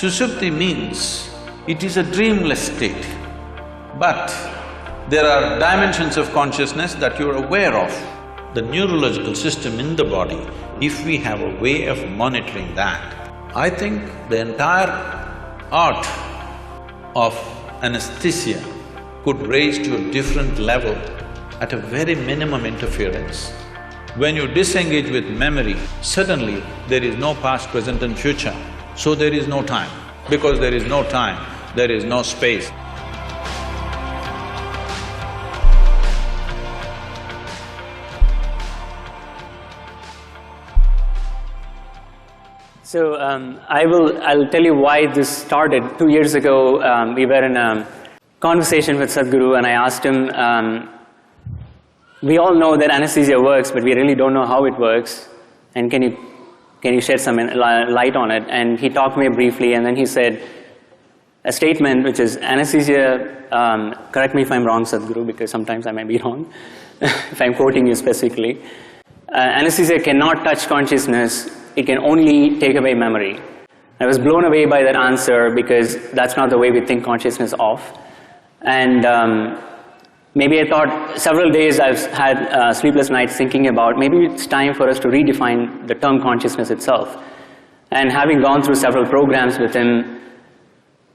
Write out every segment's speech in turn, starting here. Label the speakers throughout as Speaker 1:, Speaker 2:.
Speaker 1: Sushupti means it is a dreamless state, but there are dimensions of consciousness that you're aware of. The neurological system in the body, if we have a way of monitoring that, I think the entire art of anesthesia could raise to a different level at a very minimum interference. When you disengage with memory, suddenly there is no past, present and future, so there is no time. Because there is no time, there is no space.
Speaker 2: So I'll tell you why this started. 2 years ago, we were in a conversation with Sadhguru, and I asked him, we all know that anesthesia works, but we really don't know how it works, and can you shed some light on it? And he talked to me briefly, and then he said a statement which is, anesthesia, correct me if I'm wrong, Sadhguru, because sometimes I might be wrong, if I'm quoting you specifically, anesthesia cannot touch consciousness, it can only take away memory. I was blown away by that answer because that's not the way we think consciousness of. And maybe I thought, several days I've had sleepless nights thinking about maybe it's time for us to redefine the term consciousness itself. And having gone through several programs with him,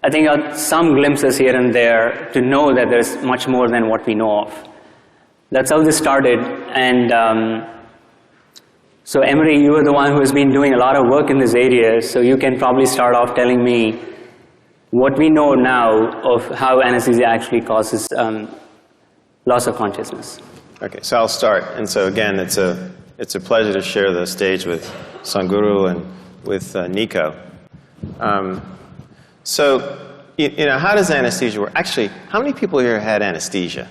Speaker 2: I think I got some glimpses here and there to know that there's much more than what we know of. That's how this started. And so Emery, you are the one who has been doing a lot of work in this area, so you can probably start off telling me what we know now of how anesthesia actually causes loss of consciousness.
Speaker 3: Okay, so I'll start. And so again, it's a pleasure to share the stage with Sadhguru and with Nico. So, you know, how does anesthesia work? Actually, how many people here had anesthesia?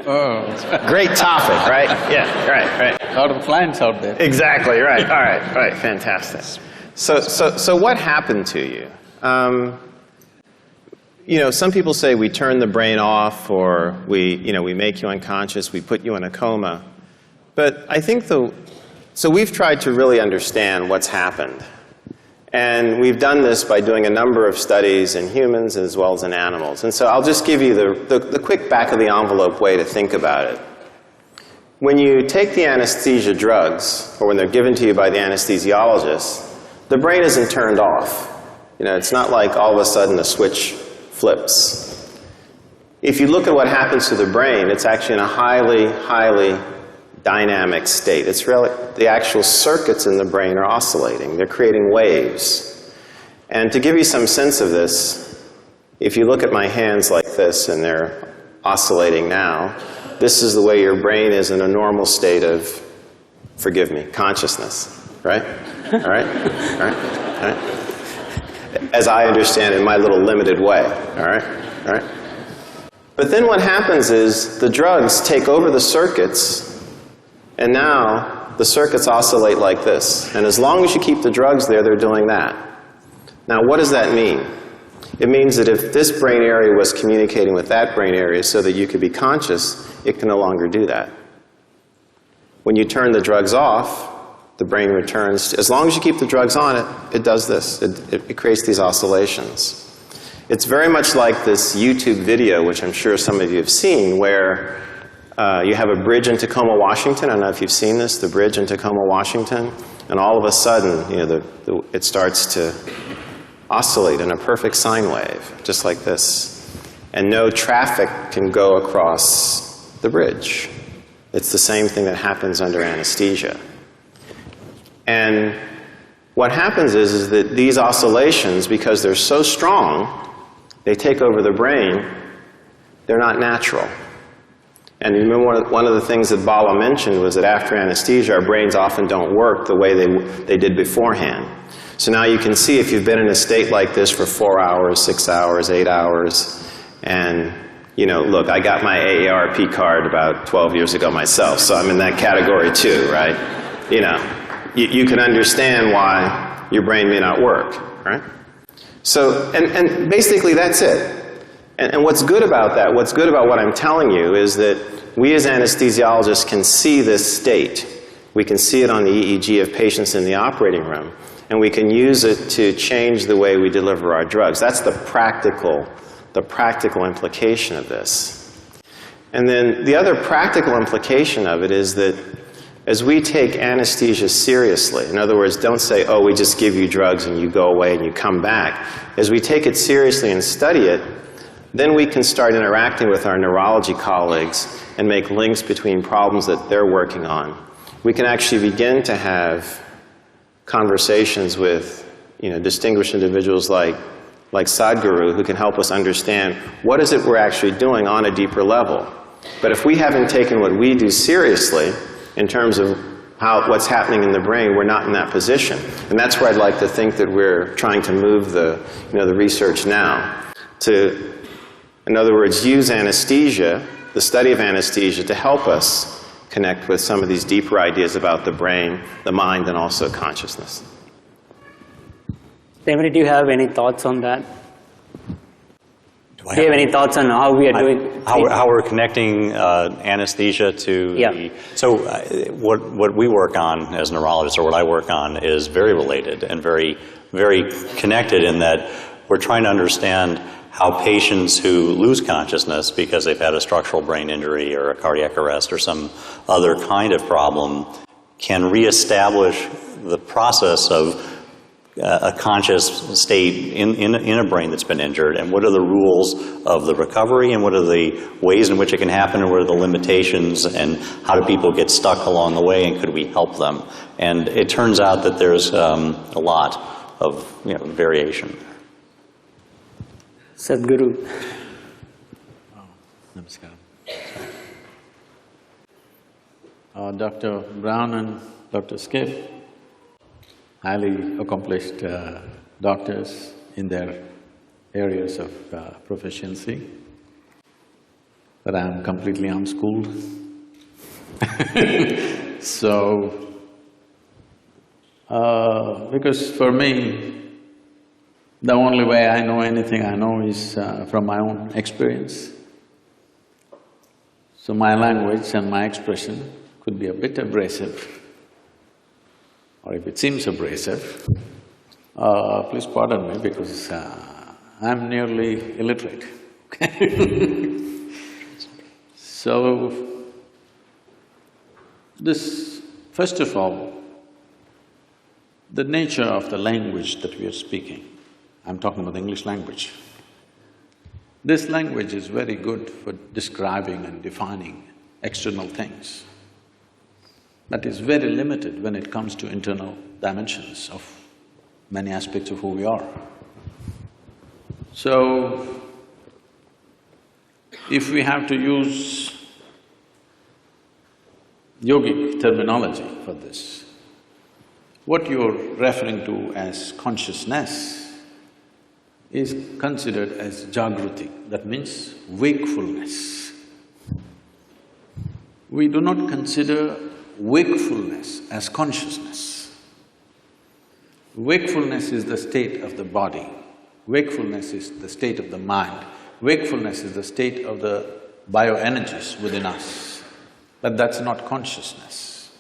Speaker 1: Oh.
Speaker 3: Great topic, right? Yeah, right.
Speaker 1: A lot of clients out there.
Speaker 3: Exactly, right. All right, fantastic. So what happened to you? You know, some people say we turn the brain off, or we make you unconscious, we put you in a coma. But I think so we've tried to really understand what's happened. And we've done this by doing a number of studies in humans as well as in animals. And so I'll just give you the quick back-of-the-envelope way to think about it. When you take the anesthesia drugs, or when they're given to you by the anesthesiologist, the brain isn't turned off. You know, it's not like all of a sudden a switch flips. If you look at what happens to the brain, it's actually in a highly dynamic state. It's really, the actual circuits in the brain are oscillating. They're creating waves. And to give you some sense of this, if you look at my hands like this, and they're oscillating now, this is the way your brain is in a normal state of, forgive me, consciousness, right? All right? All right? All right? As I understand it in my little limited way, all right? All right? But then what happens is the drugs take over the circuits, and now the circuits oscillate like this. And as long as you keep the drugs there, they're doing that. Now, what does that mean? It means that if this brain area was communicating with that brain area so that you could be conscious, it can no longer do that. When you turn the drugs off, the brain returns. As long as you keep the drugs on, it does this. It creates these oscillations. It's very much like this YouTube video, which I'm sure some of you have seen, where you have a bridge in Tacoma, Washington. I don't know if you've seen this, the bridge in Tacoma, Washington. And all of a sudden, you know, it starts to oscillate in a perfect sine wave, just like this. And no traffic can go across the bridge. It's the same thing that happens under anesthesia. And what happens is that these oscillations, because they're so strong, they take over the brain, they're not natural. And remember, one of the things that Bala mentioned was that after anesthesia, our brains often don't work the way they did beforehand. So now you can see if you've been in a state like this for 4 hours, 6 hours, 8 hours, and, you know, look, I got my AARP card about 12 years ago myself, so I'm in that category too, right? You know, you can understand why your brain may not work, right? So, and basically that's it. And what's good about that, what's good about what I'm telling you is that we as anesthesiologists can see this state. We can see it on the EEG of patients in the operating room. and we can use it to change the way we deliver our drugs. That's the practical implication of this. And then the other practical implication of it is that as we take anesthesia seriously, in other words, don't say, oh, we just give you drugs and you go away and you come back. As we take it seriously and study it, then we can start interacting with our neurology colleagues and make links between problems that they're working on. We can actually begin to have conversations with, distinguished individuals like Sadhguru, who can help us understand what is it we're actually doing on a deeper level. But if we haven't taken what we do seriously in terms of what's happening in the brain, we're not in that position. And that's where I'd like to think that we're trying to move the research now to, in other words, use anesthesia, the study of anesthesia, to help us connect with some of these deeper ideas about the brain, the mind, and also consciousness.
Speaker 2: Emery, do you have any thoughts on that? Do you have any thoughts on how we are doing?
Speaker 4: How we're connecting anesthesia to the... So what we work on as neurologists, or what I work on, is very related and very, very connected in that we're trying to understand how patients who lose consciousness because they've had a structural brain injury or a cardiac arrest or some other kind of problem can reestablish the process of a conscious state in a brain that's been injured, and what are the rules of the recovery, and what are the ways in which it can happen, and what are the limitations, and how do people get stuck along the way, and could we help them? And it turns out that there's a lot of variation.
Speaker 2: Sadhguru.
Speaker 1: Namaskaram. Dr. Brown and Dr. Schiff, highly accomplished doctors in their areas of proficiency, but I'm completely unschooled. So, because for me, the only way I know anything I know is from my own experience. So my language and my expression could be a bit abrasive, or if it seems abrasive, please pardon me because I'm nearly illiterate. So, this, first of all, the nature of the language that we are speaking, I'm talking about the English language. This language is very good for describing and defining external things, but is very limited when it comes to internal dimensions of many aspects of who we are. So, if we have to use yogic terminology for this, what you're referring to as consciousness is considered as jagruti, that means wakefulness. We do not consider wakefulness as consciousness. Wakefulness is the state of the body, wakefulness is the state of the mind, wakefulness is the state of the bioenergies within us, but that's not consciousness.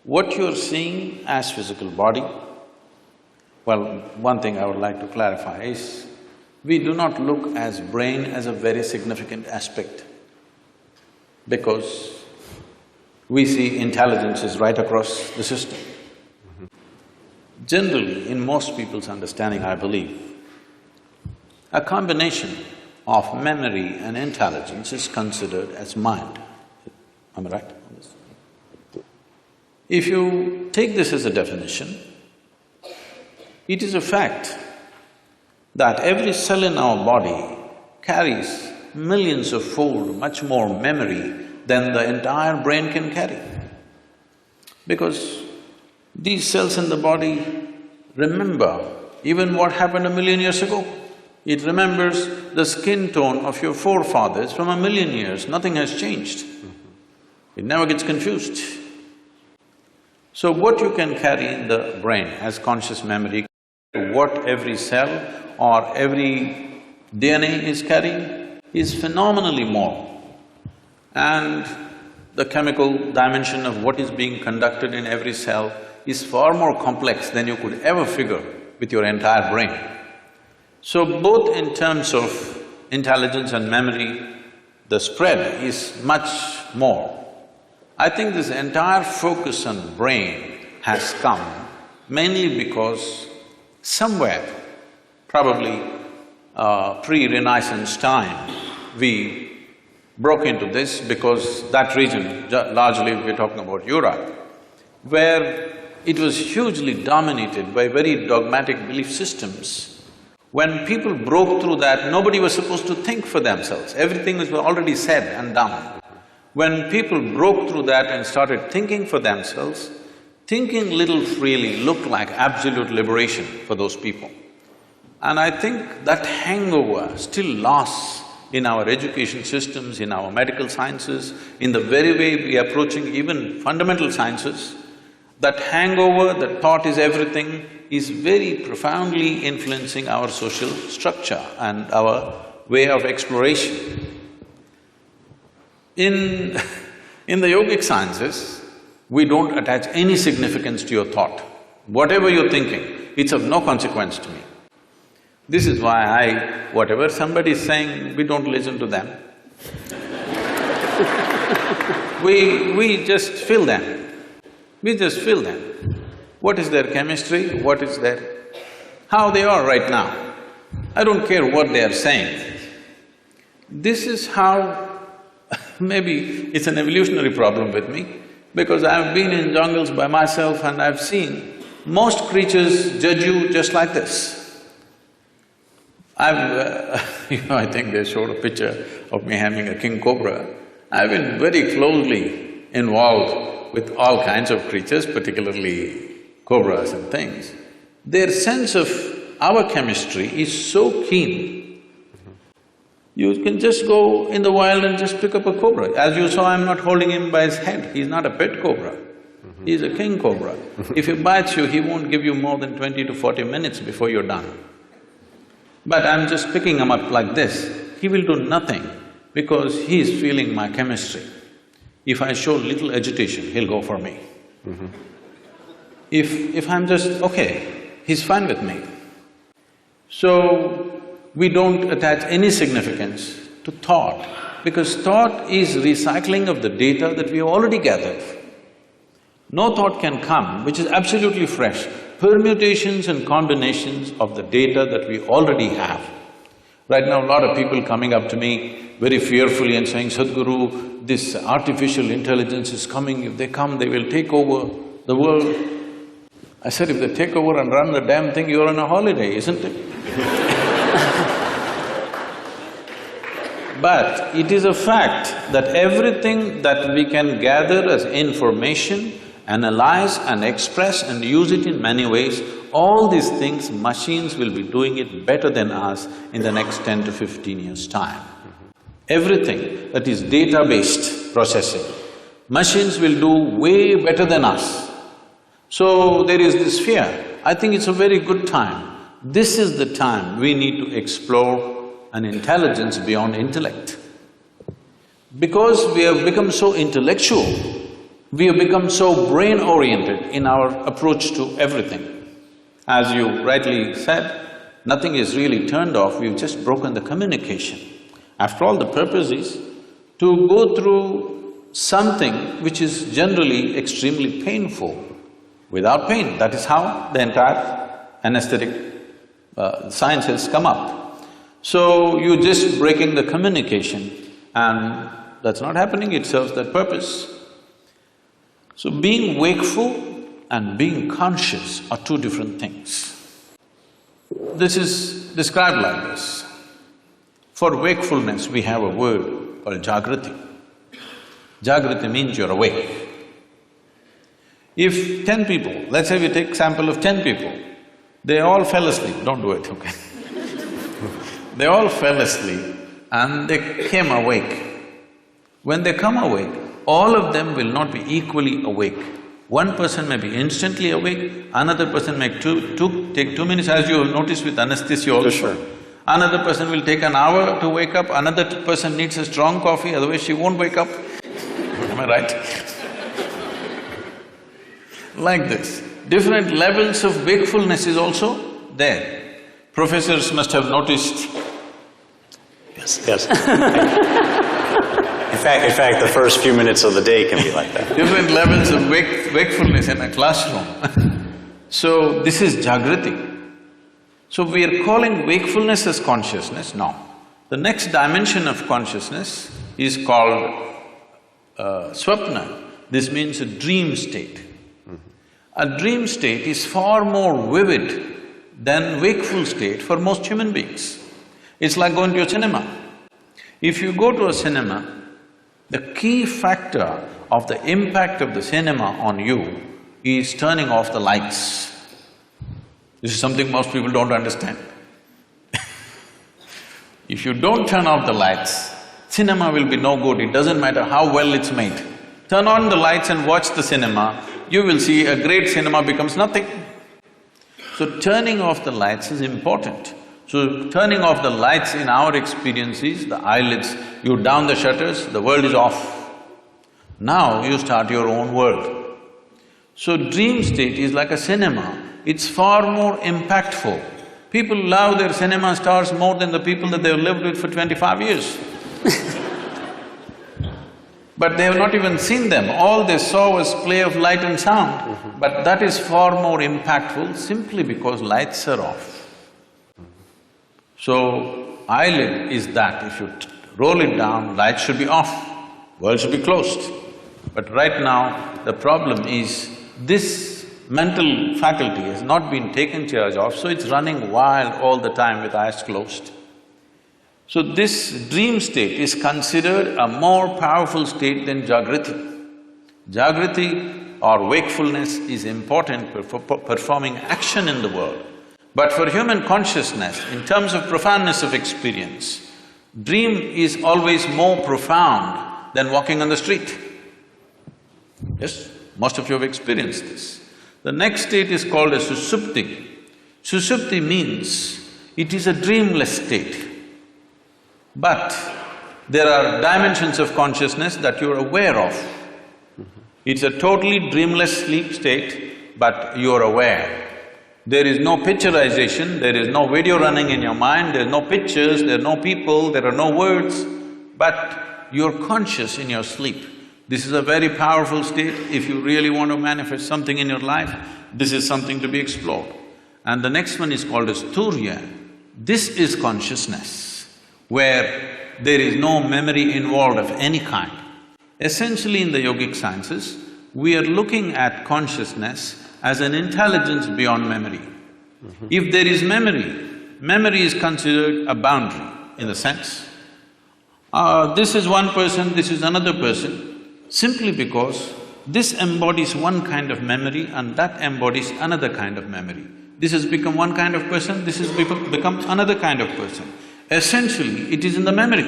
Speaker 1: What you're seeing as physical body, well, one thing I would like to clarify is, we do not look as brain as a very significant aspect, because we see intelligence is right across the system. Generally, in most people's understanding, I believe, a combination of memory and intelligence is considered as mind. Am I right on this? If you take this as a definition, it is a fact that every cell in our body carries millions of fold much more memory than the entire brain can carry. Because these cells in the body remember even what happened 1,000,000 years ago. It remembers the skin tone of your forefathers from 1,000,000 years, nothing has changed. It never gets confused. So what you can carry in the brain as conscious memory, what every cell or every DNA is carrying is phenomenally more. And the chemical dimension of what is being conducted in every cell is far more complex than you could ever figure with your entire brain. So both in terms of intelligence and memory, the spread is much more. I think this entire focus on brain has come mainly because somewhere, probably pre-Renaissance time, we broke into this because that region, largely we're talking about Europe, where it was hugely dominated by very dogmatic belief systems. When people broke through that, nobody was supposed to think for themselves, everything was already said and done. When people broke through that and started thinking for themselves, thinking little freely looked like absolute liberation for those people. And I think that hangover still lasts in our education systems, in our medical sciences, in the very way we are approaching even fundamental sciences. That hangover, that thought is everything, is very profoundly influencing our social structure and our way of exploration. In the yogic sciences, we don't attach any significance to your thought. Whatever you're thinking, it's of no consequence to me. This is why whatever somebody is saying, we don't listen to them. We just feel them. We just feel them. What is their chemistry, what is their… how they are right now. I don't care what they are saying. This is how… maybe it's an evolutionary problem with me, because I've been in jungles by myself and I've seen most creatures judge you just like this. I think they showed a picture of me having a king cobra. I've been very closely involved with all kinds of creatures, particularly cobras and things. Their sense of our chemistry is so keen. You can just go in the wild and just pick up a cobra. As you saw, I'm not holding him by his head, he's not a pet cobra. He's a king cobra. If he bites you, he won't give you more than 20 to 40 minutes before you're done. But I'm just picking him up like this, he will do nothing because he's feeling my chemistry. If I show little agitation, he'll go for me. If I'm just, okay, he's fine with me. So, we don't attach any significance to thought, because thought is recycling of the data that we have already gathered. No thought can come which is absolutely fresh. Permutations and combinations of the data that we already have. Right now, a lot of people coming up to me very fearfully and saying, Sadhguru, this artificial intelligence is coming, if they come, they will take over the world. I said, if they take over and run the damn thing, you're on a holiday, isn't it? But it is a fact that everything that we can gather as information, analyze and express and use it in many ways, all these things, machines will be doing it better than us in the next 10 to 15 years' time. Everything that is data-based processing, machines will do way better than us. So there is this fear. I think it's a very good time. This is the time we need to explore an intelligence beyond intellect. Because we have become so intellectual, we have become so brain-oriented in our approach to everything. As you rightly said, nothing is really turned off, we've just broken the communication. After all, the purpose is to go through something which is generally extremely painful without pain. That is how the entire anesthetic science has come up. So, you're just breaking the communication and that's not happening, it serves that purpose. So, being wakeful and being conscious are two different things. This is described like this. For wakefulness, we have a word called Jagrati. Jagrati means you're awake. If 10 people, let's say we take sample of 10 people, they all fell asleep, don't do it, okay? They all fell asleep and they came awake. When they come awake, all of them will not be equally awake. One person may be instantly awake, another person may take 2 minutes, as you have noticed with anesthesia also.
Speaker 3: Sure.
Speaker 1: Another person will take an hour to wake up, another person needs a strong coffee, otherwise she won't wake up. Am I right? Like this. different levels of wakefulness is also there. Professors must have noticed.
Speaker 4: Yes, yes. In fact, the first few minutes of the day can be like that.
Speaker 1: Different levels of wakefulness in a classroom. So, this is Jagriti. So, we are calling wakefulness as consciousness now. The next dimension of consciousness is called swapna. This means a dream state. A dream state is far more vivid than wakeful state for most human beings. It's like going to a cinema. If you go to a cinema, the key factor of the impact of the cinema on you is turning off the lights. This is something most people don't understand. If you don't turn off the lights, cinema will be no good, it doesn't matter how well it's made. Turn on the lights and watch the cinema, you will see a great cinema becomes nothing. So turning off the lights is important. So turning off the lights in our experience is the eyelids, you down the shutters, the world is off. Now you start your own world. So dream state is like a cinema, it's far more impactful. People love their cinema stars more than the people that they've lived with for 25 years. But they have not even seen them, all they saw was play of light and sound. But that is far more impactful simply because lights are off. So, eyelid is that, if you roll it down, light should be off, world should be closed. But right now, the problem is this mental faculty has not been taken charge of, so it's running wild all the time with eyes closed. So this dream state is considered a more powerful state than Jagriti. Jagriti or wakefulness is important for performing action in the world. But for human consciousness, in terms of profoundness of experience, dream is always more profound than walking on the street. Yes, most of you have experienced this. The next state is called as Susupti. Susupti means it is a dreamless state. But there are dimensions of consciousness that you're aware of. It's a totally dreamless sleep state, but you're aware. There is no picturization, there is no video running in your mind, there are no pictures, there are no people, there are no words, but you're conscious in your sleep. This is a very powerful state. If you really want to manifest something in your life, this is something to be explored. And the next one is called as Turya. This is consciousness, where there is no memory involved of any kind. Essentially in the yogic sciences, we are looking at consciousness as an intelligence beyond memory. If there is memory, memory is considered a boundary in the sense, this is one person, this is another person, simply because this embodies one kind of memory and that embodies another kind of memory. This has become one kind of person, this has become another kind of person. Essentially, it is in the memory.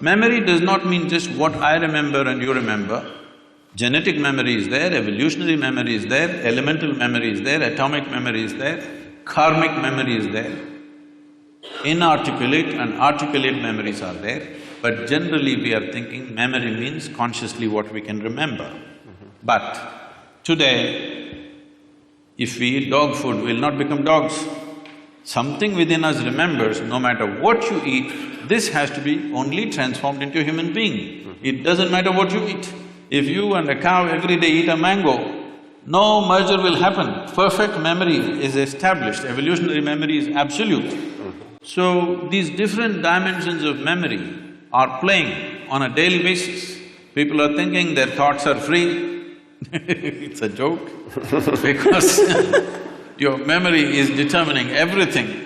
Speaker 1: Memory does not mean just what I remember and you remember. Genetic memory is there, evolutionary memory is there, elemental memory is there, atomic memory is there, karmic memory is there. Inarticulate and articulate memories are there, but generally we are thinking memory means consciously what we can remember. But today, if we eat dog food, we'll not become dogs. Something within us remembers, no matter what you eat, this has to be only transformed into a human being. It doesn't matter what you eat. If you and a cow every day eat a mango, no merger will happen. Perfect memory is established, evolutionary memory is absolute. So, these different dimensions of memory are playing on a daily basis. People are thinking their thoughts are free. It's a joke because your memory is determining everything.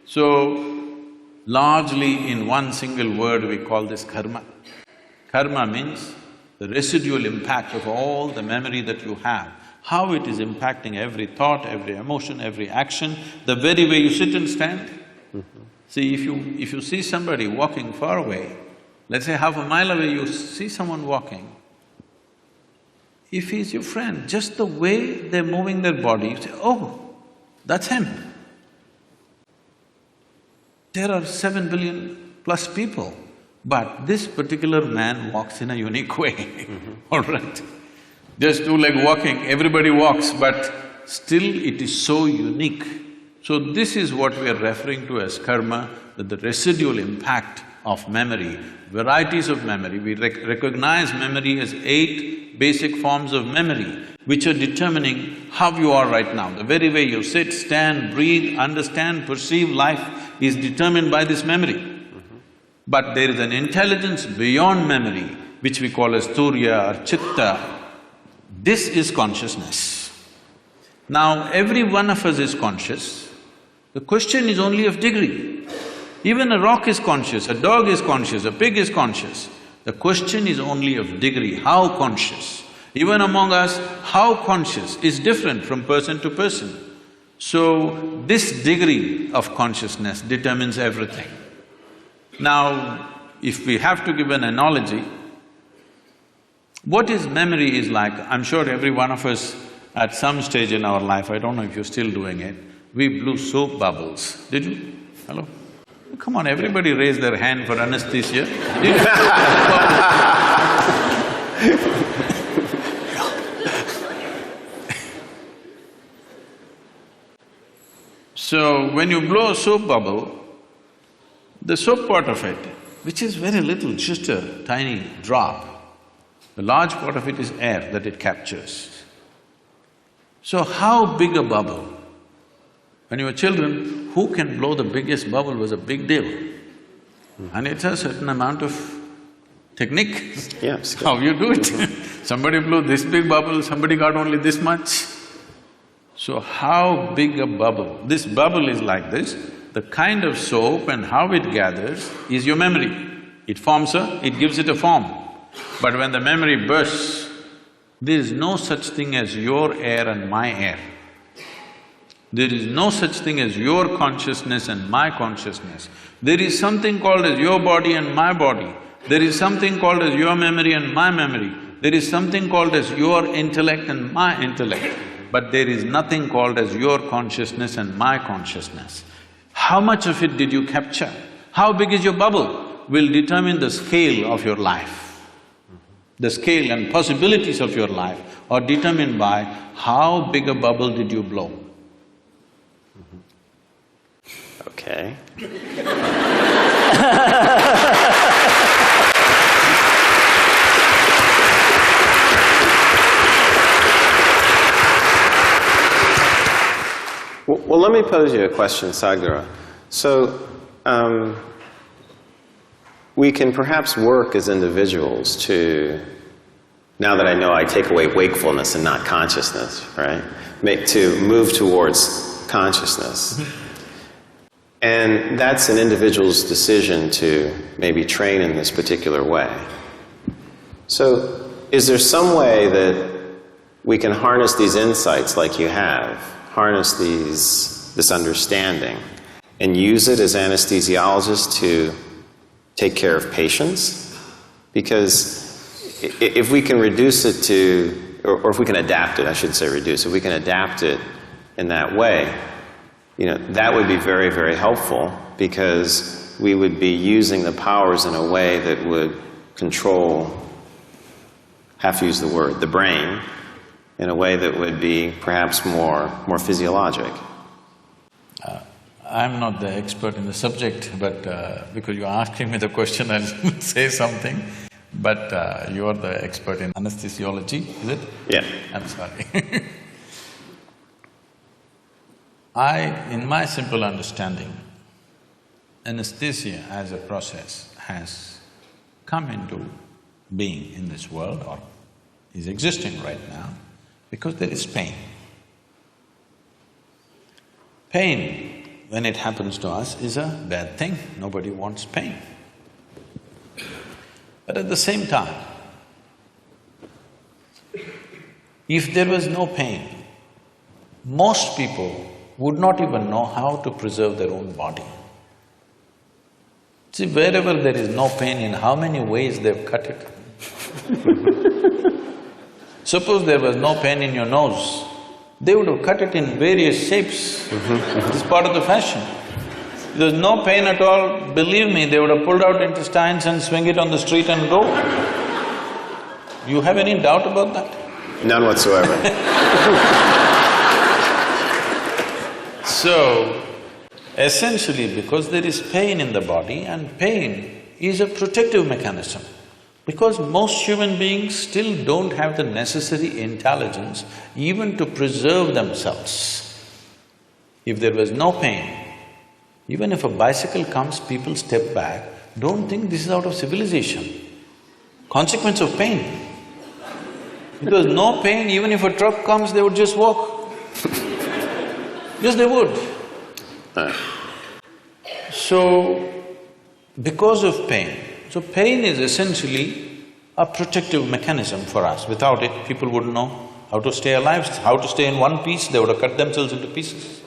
Speaker 1: So, largely in one single word we call this karma. Karma means the residual impact of all the memory that you have, how it is impacting every thought, every emotion, every action, the very way you sit and stand. See, if you see somebody walking far away, let's say half a mile away you see someone walking, if he's your friend, just the way they're moving their body, you say, oh, that's him. There are 7 billion plus people, but this particular man walks in a unique way, all right? Just two-leg walking, everybody walks, but still it is so unique. So this is what we are referring to as karma, that the residual impact of memory, varieties of memory. We recognize memory as 8 basic forms of memory, which are determining how you are right now. The very way you sit, stand, breathe, understand, perceive life is determined by this memory. But there is an intelligence beyond memory, which we call as Turya or Chitta. This is consciousness. Now, every one of us is conscious. The question is only of degree. Even a rock is conscious, a dog is conscious, a pig is conscious. The question is only of degree, how conscious. Even among us, how conscious is different from person to person. So, this degree of consciousness determines everything. Now, if we have to give an analogy, what is memory is like, I'm sure every one of us at some stage in our life, I don't know if you're still doing it, we blew soap bubbles. Did you? Hello? Come on, everybody raise their hand for anesthesia. Did you? So, when you blow a soap bubble, the soap part of it, which is very little, just a tiny drop, the large part of it is air that it captures. So how big a bubble? When you were children, who can blow the biggest bubble was a big deal. And it's a certain amount of technique.
Speaker 3: Yes.
Speaker 1: How you do it. Somebody blew this big bubble, somebody got only this much. So how big a bubble? This bubble is like this, the kind of soap and how it gathers is your memory. It forms it gives it a form. But when the memory bursts, there is no such thing as your air and my air. There is no such thing as your consciousness and my consciousness. There is something called as your body and my body. There is something called as your memory and my memory. There is something called as your intellect and my intellect. But there is nothing called as your consciousness and my consciousness. How much of it did you capture? How big is your bubble will determine the scale of your life. The scale and possibilities of your life are determined by how big a bubble did you blow.
Speaker 3: Okay. Well, let me pose you a question, Sadhguru. So, we can perhaps work as individuals to, now that I know I take away wakefulness and not consciousness, right? To move towards consciousness. And that's an individual's decision to maybe train in this particular way. So, is there some way that we can harness these insights like you have, harness this understanding, and use it as anesthesiologists to take care of patients? Because if we can reduce it to, or if we can adapt it, I should say reduce, if we can adapt it in that way, that would be very, very helpful, because we would be using the powers in a way that would control, have to use the word, the brain, in a way that would be perhaps more physiologic.
Speaker 1: I'm not the expert in the subject, but because you're asking me the question, I'll say something. But you're the expert in anesthesiology, is it?
Speaker 3: Yeah.
Speaker 1: I'm sorry. In my simple understanding, anesthesia as a process has come into being in this world, or is existing right now, because there is pain. Pain, when it happens to us, is a bad thing. Nobody wants pain. But at the same time, if there was no pain, most people would not even know how to preserve their own body. See, wherever there is no pain, in how many ways they've cut it. Suppose there was no pain in your nose, they would have cut it in various shapes. It is part of the fashion. If there's no pain at all, believe me, they would have pulled out intestines and swing it on the street and go. You have any doubt about that?
Speaker 3: None whatsoever.
Speaker 1: So, essentially because there is pain in the body, and pain is a protective mechanism. Because most human beings still don't have the necessary intelligence even to preserve themselves. If there was no pain, even if a bicycle comes, people step back, don't think this is out of civilization. Consequence of pain. If there was no pain, even if a truck comes, they would just walk. Yes, they would. So, because of pain, so pain is essentially a protective mechanism for us. Without it, people wouldn't know how to stay alive, how to stay in one piece, they would have cut themselves into pieces.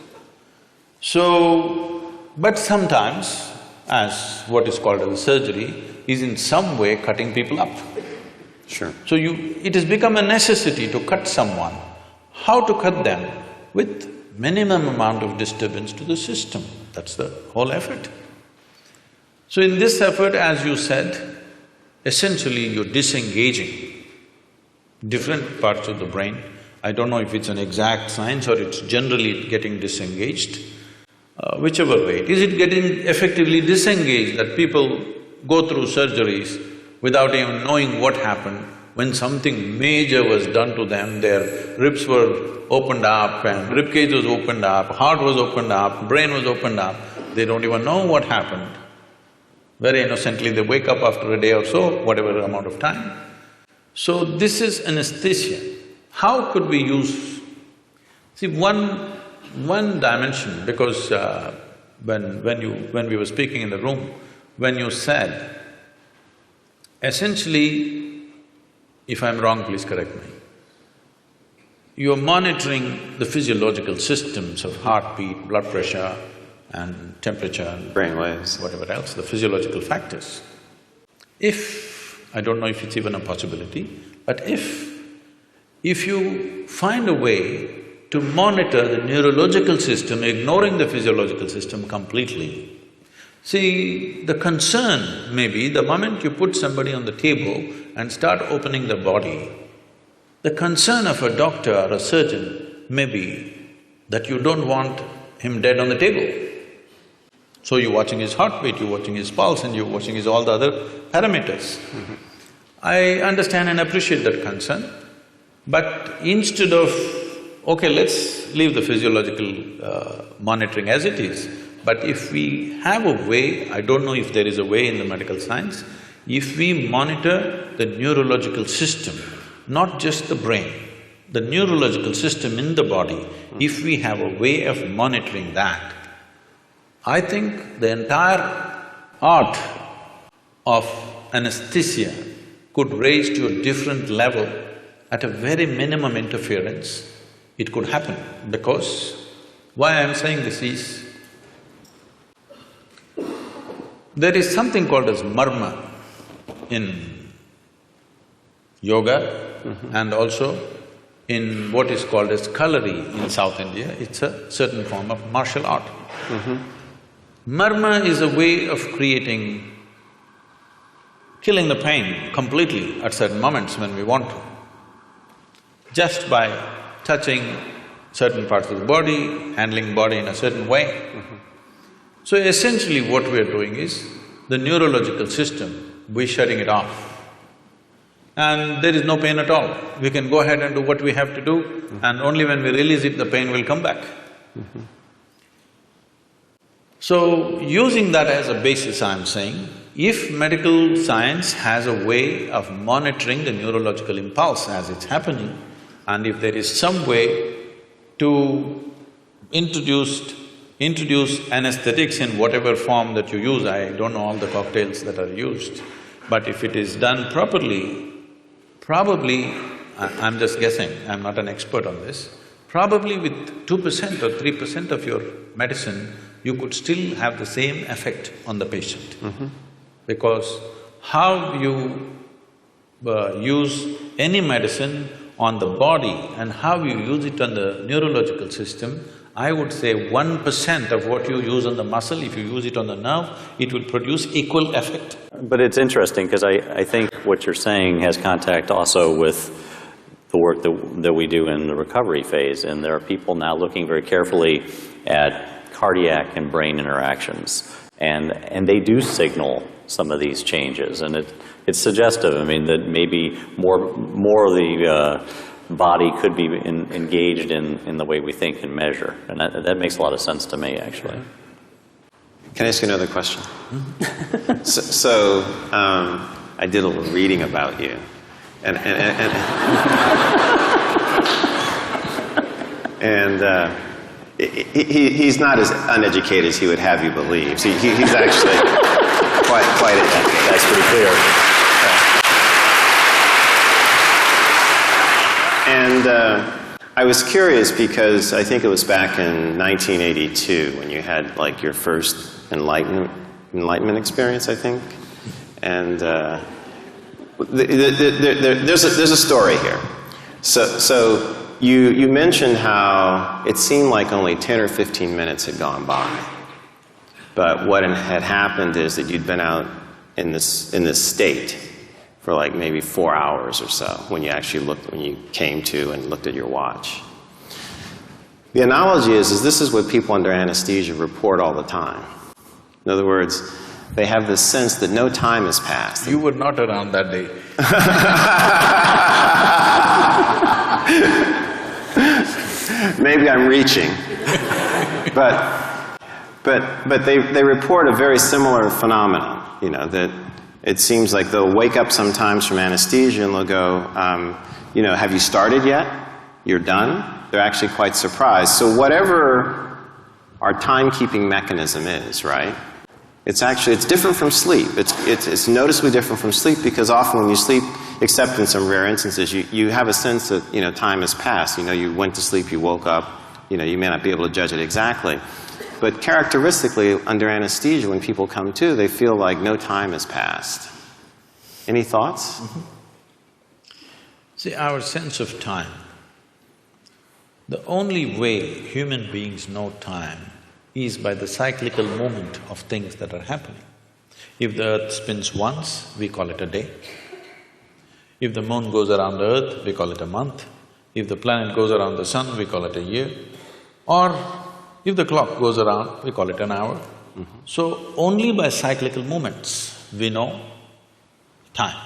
Speaker 1: So, but sometimes, as what is called as a surgery, is in some way cutting people up.
Speaker 3: Sure.
Speaker 1: So it has become a necessity to cut someone. How to cut them? With minimum amount of disturbance to the system. That's the whole effort. So in this effort, as you said, essentially you're disengaging different parts of the brain. I don't know if it's an exact science or it's generally getting disengaged. Whichever way, is it getting effectively disengaged that people go through surgeries without even knowing what happened? When something major was done to them, their ribs were opened up and ribcage was opened up, heart was opened up, brain was opened up, they don't even know what happened. Very innocently, they wake up after a day or so, whatever amount of time. So this is anesthesia. How could we use… See, one dimension, because when we were speaking in the room, when you said, essentially, if I'm wrong, please correct me, you're monitoring the physiological systems of heartbeat, blood pressure and temperature and
Speaker 3: brainwaves,
Speaker 1: whatever else, the physiological factors. If… I don't know if it's even a possibility, but if you find a way to monitor the neurological system, ignoring the physiological system completely. See, the concern may be the moment you put somebody on the table and start opening the body, the concern of a doctor or a surgeon may be that you don't want him dead on the table. So you're watching his heartbeat, you're watching his pulse and you're watching his all the other parameters. I understand and appreciate that concern, but instead of… okay, let's leave the physiological monitoring as it is, but if we have a way, I don't know if there is a way in the medical science, if we monitor the neurological system, not just the brain, the neurological system in the body, if we have a way of monitoring that, I think the entire art of anesthesia could raise to a different level at a very minimum interference. It could happen, because why I'm saying this is, there is something called as marma in yoga and also in what is called as kalari in South India. It's a certain form of martial art. Marma is a way of killing the pain completely at certain moments when we want to, just by touching certain parts of the body, handling body in a certain way. So essentially what we are doing is, the neurological system, we're shutting it off. And there is no pain at all. We can go ahead and do what we have to do, and only when we release it, the pain will come back. So, using that as a basis, I'm saying, if medical science has a way of monitoring the neurological impulse as it's happening, and if there is some way to introduce anesthetics in whatever form that you use, I don't know all the cocktails that are used, but if it is done properly, probably, I'm just guessing, I'm not an expert on this, probably with 2% or 3% of your medicine, you could still have the same effect on the patient. Because how you use any medicine on the body and how you use it on the neurological system, I would say 1% of what you use on the muscle, if you use it on the nerve, it will produce equal effect.
Speaker 4: But it's interesting, because I think what you're saying has contact also with the work that we do in the recovery phase, and there are people now looking very carefully at cardiac and brain interactions, and they do signal some of these changes, and it's suggestive. I mean, that maybe more of the body could be engaged in the way we think and measure, and that makes a lot of sense to me, actually.
Speaker 3: Can I ask you another question? I did a little reading about you, and he's not as uneducated as he would have you believe. So he's actually quite educated.
Speaker 4: That's pretty clear.
Speaker 3: And I was curious because I think it was back in 1982 when you had like your first enlightenment experience, I think. And there's a story here. So you mentioned how it seemed like only 10 or 15 minutes had gone by. But what had happened is that you'd been out in this state for like maybe 4 hours or so when you came to and looked at your watch. The analogy is this is what people under anesthesia report all the time. In other words, they have this sense that no time has passed.
Speaker 1: You were not around that day.
Speaker 3: Maybe I'm reaching. But they report a very similar phenomenon, you know, that it seems like they'll wake up sometimes from anesthesia and they'll go, you know, have you started yet? You're done? They're actually quite surprised. So whatever our timekeeping mechanism is, right? It's different from sleep. It's noticeably different from sleep because often when you sleep, except in some rare instances, you have a sense that, you know, time has passed. You know, you went to sleep, you woke up, you know, you may not be able to judge it exactly. But characteristically, under anesthesia, when people come to, they feel like no time has passed. Any thoughts?
Speaker 1: Mm-hmm. See, our sense of time, the only way human beings know time is by the cyclical movement of things that are happening. If the earth spins once, we call it a day. If the moon goes around the earth, we call it a month. If the planet goes around the sun, we call it a year. Or if the clock goes around, we call it an hour. Mm-hmm. So only by cyclical movements we know time.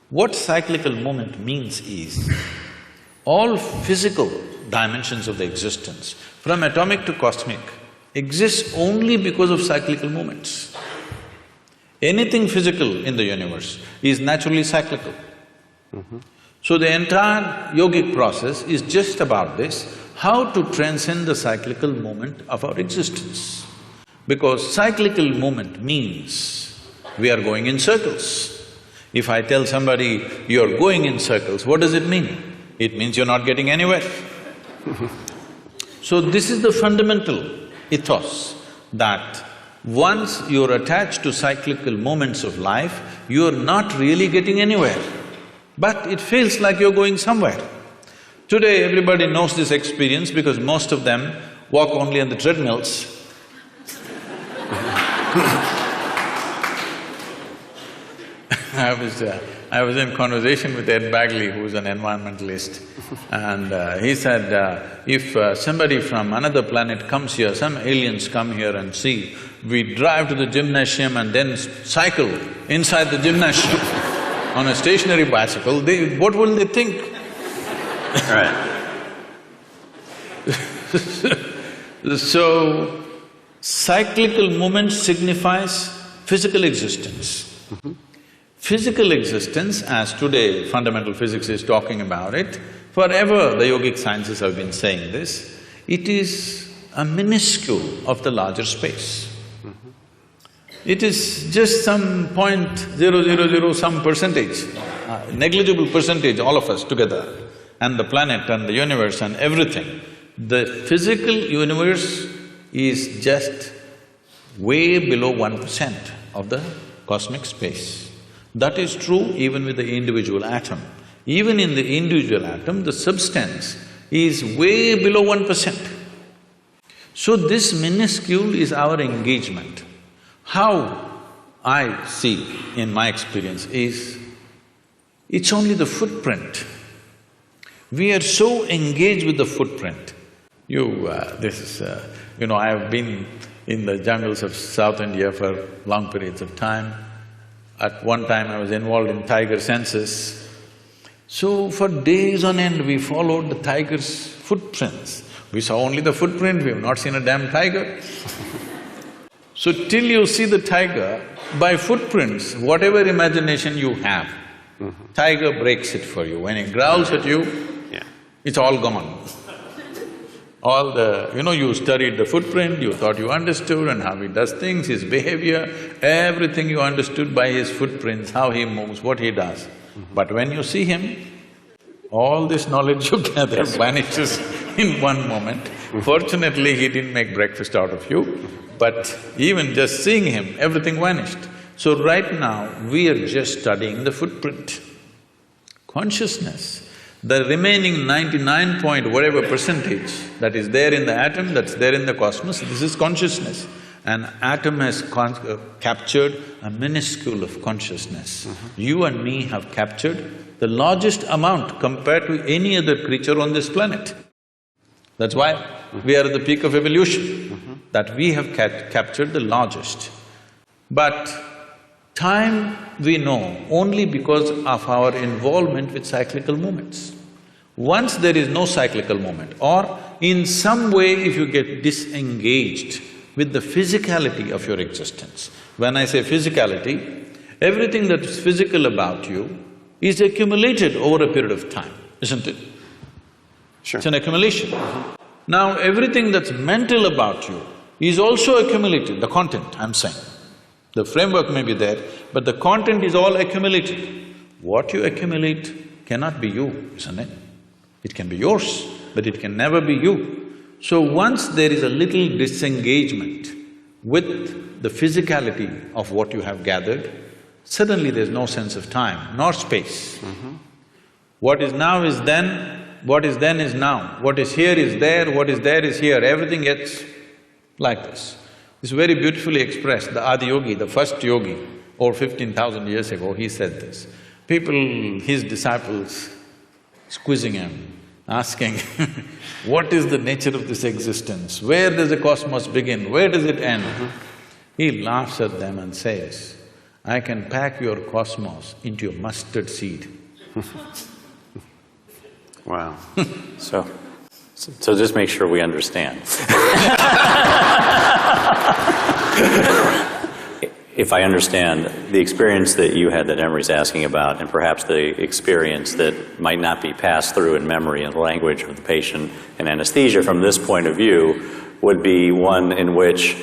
Speaker 1: What cyclical movement means is, all physical dimensions of the existence, from atomic to cosmic, exists only because of cyclical movements. Anything physical in the universe is naturally cyclical. Mm-hmm. So the entire yogic process is just about this, how to transcend the cyclical movement of our existence. Because cyclical movement means we are going in circles. If I tell somebody, you're going in circles, what does it mean? It means you're not getting anywhere. So this is the fundamental ethos, that once you're attached to cyclical moments of life, you're not really getting anywhere, but it feels like you're going somewhere. Today, everybody knows this experience because most of them walk only on the treadmills. I was in conversation with Ed Bagley, who's an environmentalist, and he said, if somebody from another planet comes here, some aliens come here and see, we drive to the gymnasium and then cycle inside the gymnasium on a stationary bicycle, what will they think?
Speaker 3: Right.
Speaker 1: So, cyclical movement signifies physical existence. Mm-hmm. Physical existence, as today fundamental physics is talking about it, forever the yogic sciences have been saying this, it is a minuscule of the larger space. Mm-hmm. It is just some 0.000 some percentage, negligible percentage, all of us together, and the planet and the universe and everything. The physical universe is just way below 1% of the cosmic space. That is true even with the individual atom. Even in the individual atom, the substance is way below 1%. So this minuscule is our engagement. How I see in my experience is, it's only the footprint We are so engaged with the footprint. I have been in the jungles of South India for long periods of time. At one time I was involved in tiger census. So for days on end we followed the tiger's footprints. We saw only the footprint, we have not seen a damn tiger. So till you see the tiger, by footprints, whatever imagination you have, tiger breaks it for you. When he growls at you, it's all gone. All the… you studied the footprint, you thought you understood and how he does things, his behavior, everything you understood by his footprints, how he moves, what he does. But when you see him, all this knowledge you gather vanishes in one moment. Fortunately, he didn't make breakfast out of you, but even just seeing him, everything vanished. So right now, we are just studying the footprint. Consciousness, the remaining 99 point whatever percentage that is there in the atom, that's there in the cosmos, this is consciousness. An atom has captured a minuscule of consciousness. You and me have captured the largest amount compared to any other creature on this planet. That's why we are at the peak of evolution, that we have captured the largest. But time we know only because of our involvement with cyclical movements. Once there is no cyclical movement, or in some way if you get disengaged with the physicality of your existence. When I say physicality, everything that's physical about you is accumulated over a period of time, isn't it?
Speaker 3: Sure.
Speaker 1: It's an accumulation. Now, everything that's mental about you is also accumulated, the content, I'm saying. The framework may be there, but the content is all accumulated. What you accumulate cannot be you, isn't it? It can be yours, but it can never be you. So once there is a little disengagement with the physicality of what you have gathered, suddenly there's no sense of time nor space. What is now is then, what is then is now, what is here is there, what is there is here, everything gets like this. It's very beautifully expressed. The Adi Yogi, the first yogi, over 15,000 years ago, he said this. People, his disciples, squeezing him, asking, what is the nature of this existence? Where does the cosmos begin? Where does it end? He laughs at them and says, I can pack your cosmos into a mustard seed.
Speaker 3: Wow.
Speaker 4: So just make sure we understand. If I understand, the experience that you had that Emery's asking about, and perhaps the experience that might not be passed through in memory and language of the patient in anesthesia from this point of view, would be one in which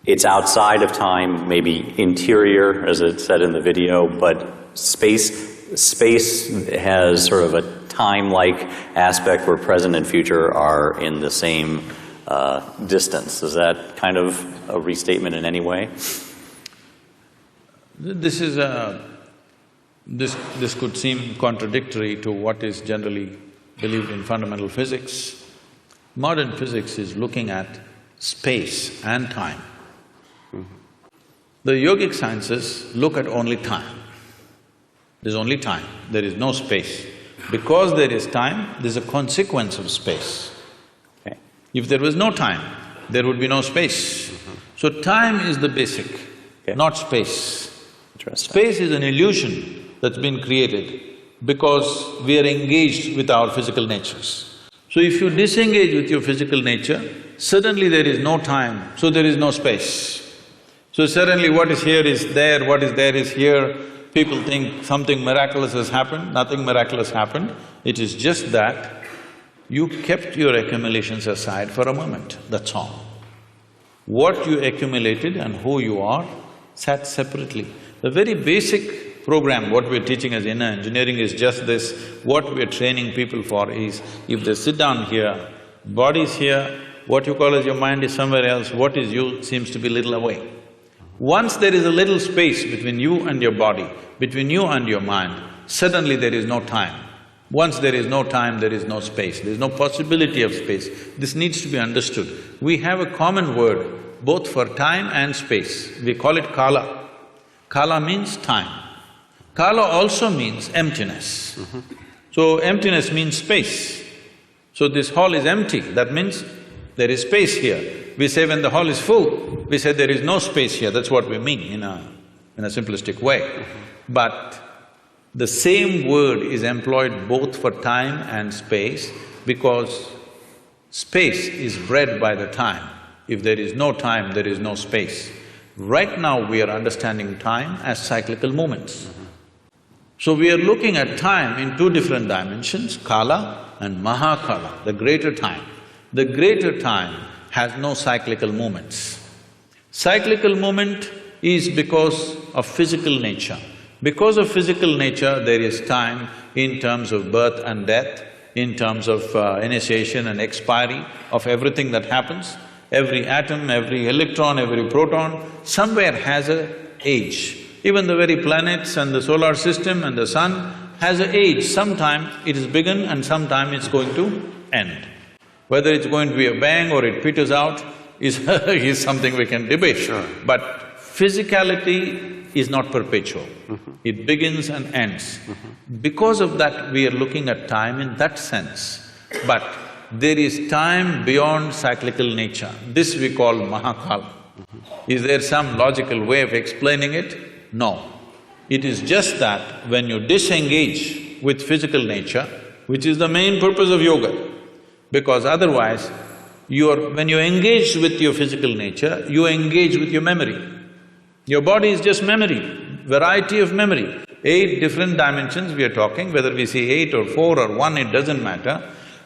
Speaker 4: it's outside of time, maybe interior, as it said in the video, but space has sort of a time-like aspect where present and future are in the same distance. Is that kind of a restatement in any way?
Speaker 1: This is this could seem contradictory to what is generally believed in fundamental physics. Modern physics is looking at space and time. The yogic sciences look at only time. There's only time, there is no space. Because there is time, there's a consequence of space.
Speaker 4: Okay.
Speaker 1: If there was no time, there would be no space. So time is the basic, not space. Space is an illusion that's been created because we are engaged with our physical natures. So if you disengage with your physical nature, suddenly there is no time, so there is no space. So suddenly what is here is there, what is there is here. People think something miraculous has happened, nothing miraculous happened. It is just that you kept your accumulations aside for a moment, that's all. What you accumulated and who you are sat separately. The very basic program, what we're teaching as inner engineering is just this. What we're training people for is, if they sit down here, body's here, what you call as your mind is somewhere else, what is you seems to be little away. Once there is a little space between you and your body, between you and your mind, suddenly there is no time. Once there is no time, there is no space, there is no possibility of space. This needs to be understood. We have a common word both for time and space. We call it kala. Kala means time. Kala also means emptiness. So emptiness means space. So this hall is empty, that means there is space here. We say when the hall is full, we say there is no space here, that's what we mean in a simplistic way. But the same word is employed both for time and space because space is bred by the time. If there is no time, there is no space. Right now we are understanding time as cyclical movements. So we are looking at time in two different dimensions, Kala and Mahakala, the greater time. The greater time has no cyclical movements. Cyclical movement is because of physical nature. Because of physical nature, there is time in terms of birth and death, in terms of initiation and expiry of everything that happens. Every atom, every electron, every proton, somewhere has an age. Even the very planets and the solar system and the sun has an age. Sometime it is begun and sometime it's going to end. Whether it's going to be a bang or it peters out is is something we can debate.
Speaker 3: Sure.
Speaker 1: But physicality is not perpetual. It begins and ends. Because of that, we are looking at time in that sense. But there is time beyond cyclical nature. This we call Mahakala. Is there some logical way of explaining it? No. It is just that when you disengage with physical nature, which is the main purpose of yoga, because otherwise, when you engage with your physical nature, you engage with your memory. Your body is just memory, variety of memory. 8 different dimensions we are talking, whether we see 8 or 4 or 1, it doesn't matter.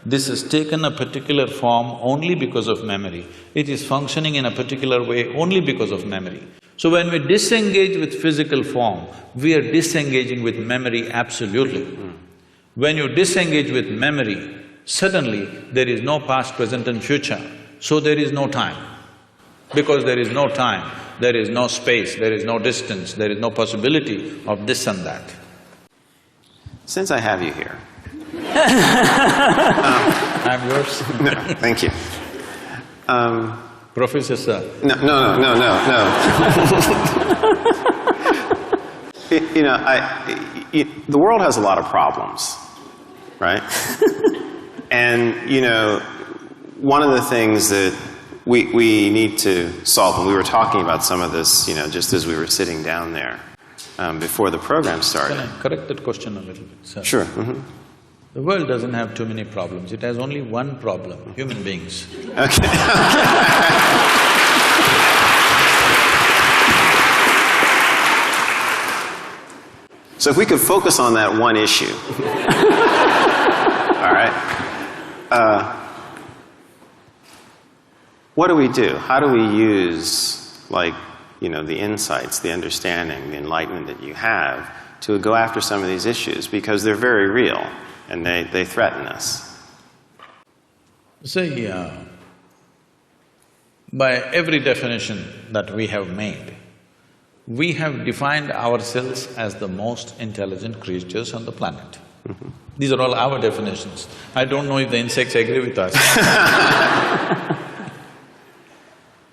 Speaker 1: This has taken a particular form only because of memory. It is functioning in a particular way only because of memory. So when we disengage with physical form, we are disengaging with memory absolutely. When you disengage with memory, suddenly there is no past, present and future, so there is no time. Because there is no time, there is no space, there is no distance, there is no possibility of this and that.
Speaker 3: Since I have you here…
Speaker 1: I'm yours.
Speaker 3: No, thank you.
Speaker 1: Professor Sir.
Speaker 3: No. You know, the world has a lot of problems, right? And, you know, one of the things that we need to solve, and we were talking about some of this, you know, just as we were sitting down there before the program started.
Speaker 1: Can I correct that question a little bit, sir?
Speaker 3: Sure.
Speaker 1: The world doesn't have too many problems, it has only one problem, human beings.
Speaker 3: Okay. So if we could focus on that one issue. All right. What do we do? How do we use, like, you know, the insights, the understanding, the enlightenment that you have to go after some of these issues? Because they're very real and they threaten us.
Speaker 1: See, by every definition that we have made, we have defined ourselves as the most intelligent creatures on the planet. These are all our definitions. I don't know if the insects agree with us.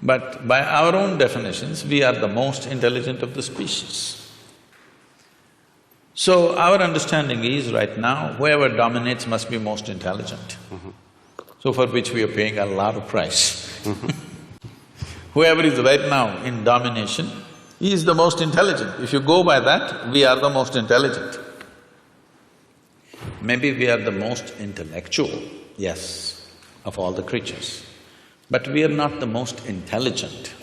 Speaker 1: But by our own definitions, we are the most intelligent of the species. So our understanding is right now, whoever dominates must be most intelligent. So for which we are paying a lot of price. Whoever is right now in domination, he is the most intelligent. If you go by that, we are the most intelligent. Maybe we are the most intellectual, yes, of all the creatures. But we are not the most intelligent,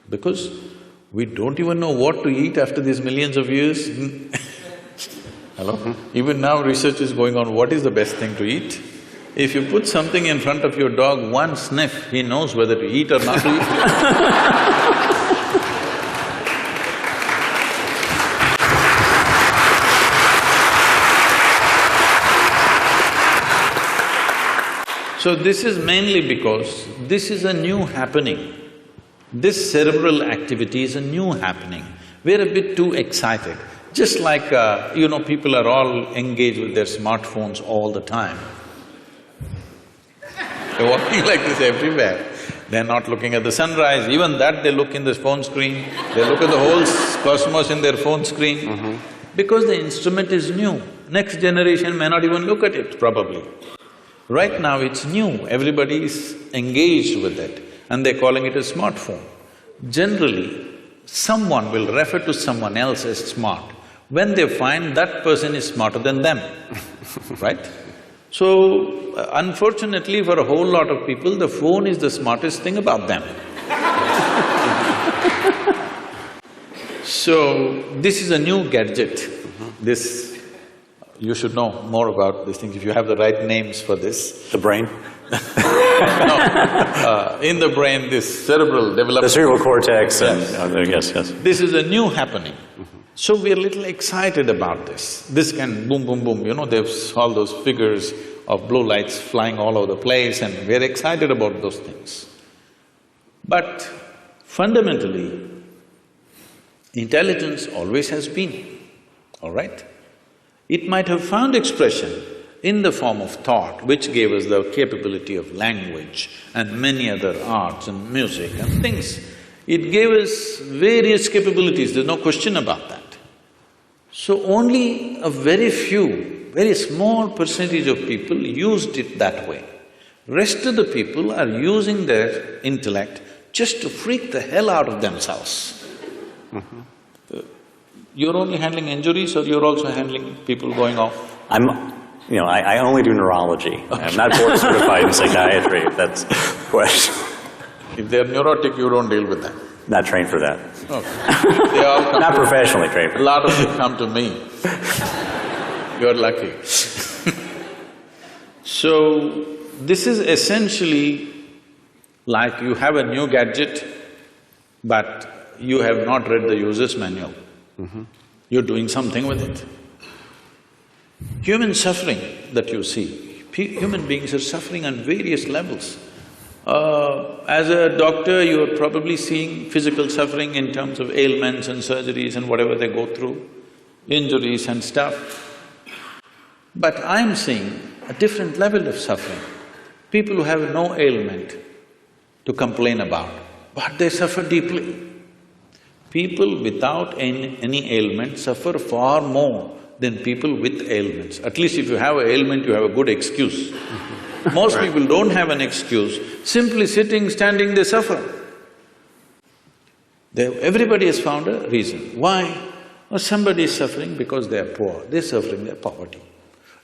Speaker 1: because we don't even know what to eat after these millions of years. Hello? Even now research is going on, what is the best thing to eat? If you put something in front of your dog, one sniff, he knows whether to eat or not to eat. So this is mainly because this is a new happening. This cerebral activity is a new happening. We're a bit too excited. Just like, you know, people are all engaged with their smartphones all the time. They're walking like this everywhere. They're not looking at the sunrise, even that they look in the phone screen. They look at the whole cosmos in their phone screen. Because the instrument is new. Next generation may not even look at it, probably. Right now it's new, everybody is engaged with it and they're calling it a smartphone. Generally, someone will refer to someone else as smart when they find that person is smarter than them, right? So, unfortunately for a whole lot of people, the phone is the smartest thing about them. So, this is a new gadget. This… you should know more about these things if you have the right names for this.
Speaker 4: The brain?
Speaker 1: No, in the brain, this cerebral development…
Speaker 4: The cerebral cortex and… yes, yes.
Speaker 1: This is a new happening. So we're a little excited about this. This can boom, boom, boom, you know, there's all those figures of blue lights flying all over the place and we're excited about those things. But fundamentally, intelligence always has been, all right? It might have found expression in the form of thought, which gave us the capability of language and many other arts and music and things. It gave us various capabilities, there's no question about that. So only a very few, very small percentage of people used it that way. Rest of the people are using their intellect just to freak the hell out of themselves. You're only handling injuries or you're also handling people going off?
Speaker 4: I only do neurology. I'm not board certified in psychiatry, that's the question.
Speaker 1: If they're neurotic, you don't deal with them?
Speaker 4: Not trained for that.
Speaker 1: Okay. They all come
Speaker 4: not professionally trained for that.
Speaker 1: A lot of them come to me. You're lucky. So, this is essentially like you have a new gadget, but you have not read the user's manual. You're doing something with it. Human suffering that you see, human beings are suffering on various levels. As a doctor, you're probably seeing physical suffering in terms of ailments and surgeries and whatever they go through, injuries and stuff. But I'm seeing a different level of suffering. People who have no ailment to complain about, but they suffer deeply. People without any ailment suffer far more than people with ailments. At least if you have an ailment, you have a good excuse. Most people don't have an excuse, simply sitting, standing, they suffer. Everybody has found a reason. Why? Well, somebody is suffering because they are poor, they're suffering their poverty.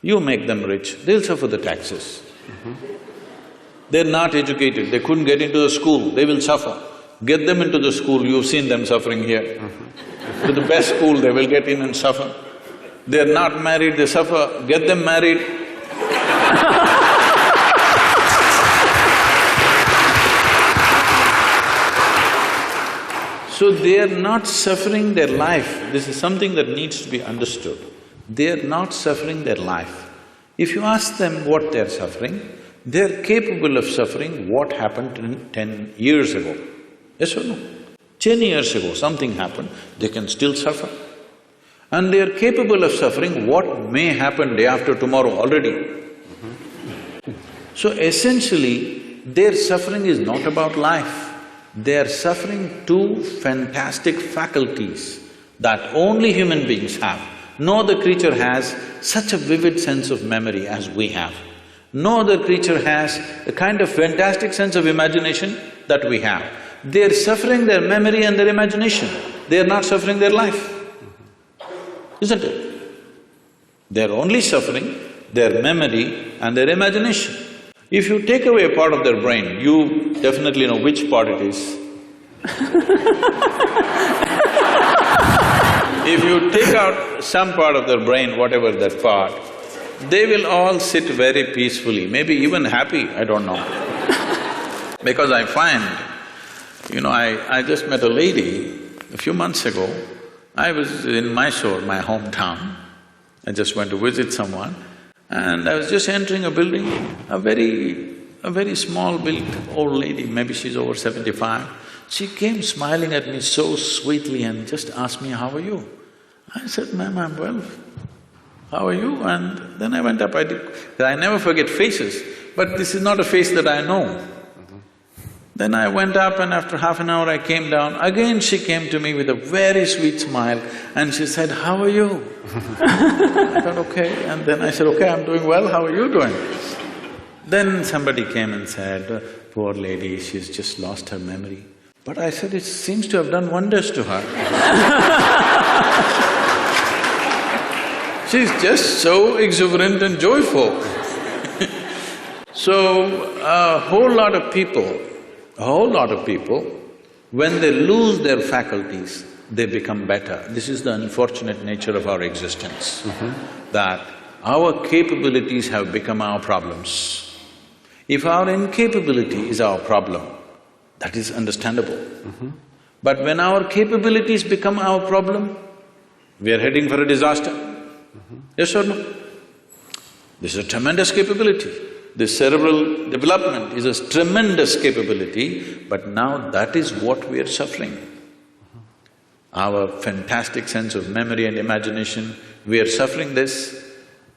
Speaker 1: You make them rich, they'll suffer the taxes. They're not educated, they couldn't get into the school, they will suffer. Get them into the school, you've seen them suffering here. To the best school, they will get in and suffer. They're not married, they suffer, get them married. So they are not suffering their life. This is something that needs to be understood. They are not suffering their life. If you ask them what they're suffering, they're capable of suffering what happened 10 years ago. Yes or no? 10 years ago something happened, they can still suffer. And they are capable of suffering what may happen day after tomorrow already. So essentially, their suffering is not about life. They are suffering two fantastic faculties that only human beings have. No other creature has such a vivid sense of memory as we have. No other creature has the kind of fantastic sense of imagination that we have. They are suffering their memory and their imagination. They are not suffering their life, isn't it? They are only suffering their memory and their imagination. If you take away a part of their brain, you definitely know which part it is. If you take out some part of their brain, whatever that part, they will all sit very peacefully, maybe even happy, I don't know. Because I find, I just met a lady a few months ago. I was in Mysore, my hometown. I just went to visit someone and I was just entering a building, a very small-built old lady, maybe she's over 75. She came smiling at me so sweetly and just asked me, "How are you?" I said, "Ma'am, I'm well. How are you?" And then I went up, I never forget faces, but this is not a face that I know. Then I went up and after half an hour I came down. Again she came to me with a very sweet smile and she said, "How are you?" I thought, okay, and then I said, "Okay, I'm doing well, how are you doing?" Then somebody came and said, "Poor lady, she's just lost her memory." But I said, it seems to have done wonders to her. She's just so exuberant and joyful. So, a whole lot of people, when they lose their faculties, they become better. This is the unfortunate nature of our existence, that our capabilities have become our problems. If our incapability is our problem, that is understandable. But when our capabilities become our problem, we are heading for a disaster. Yes or no? This is a tremendous capability. This cerebral development is a tremendous capability, but now that is what we are suffering. Our fantastic sense of memory and imagination, we are suffering this.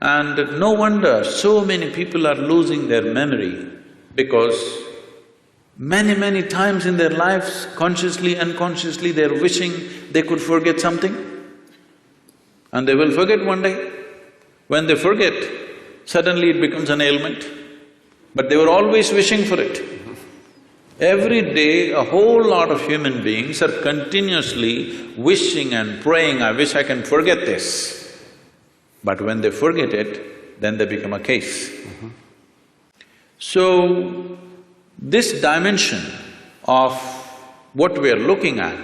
Speaker 1: And no wonder so many people are losing their memory because many times in their lives, consciously, unconsciously, they're wishing they could forget something. And they will forget one day. When they forget, suddenly it becomes an ailment. But they were always wishing for it. Every day, a whole lot of human beings are continuously wishing and praying, "I wish I can forget this." But when they forget it, then they become a case. So, this dimension of what we are looking at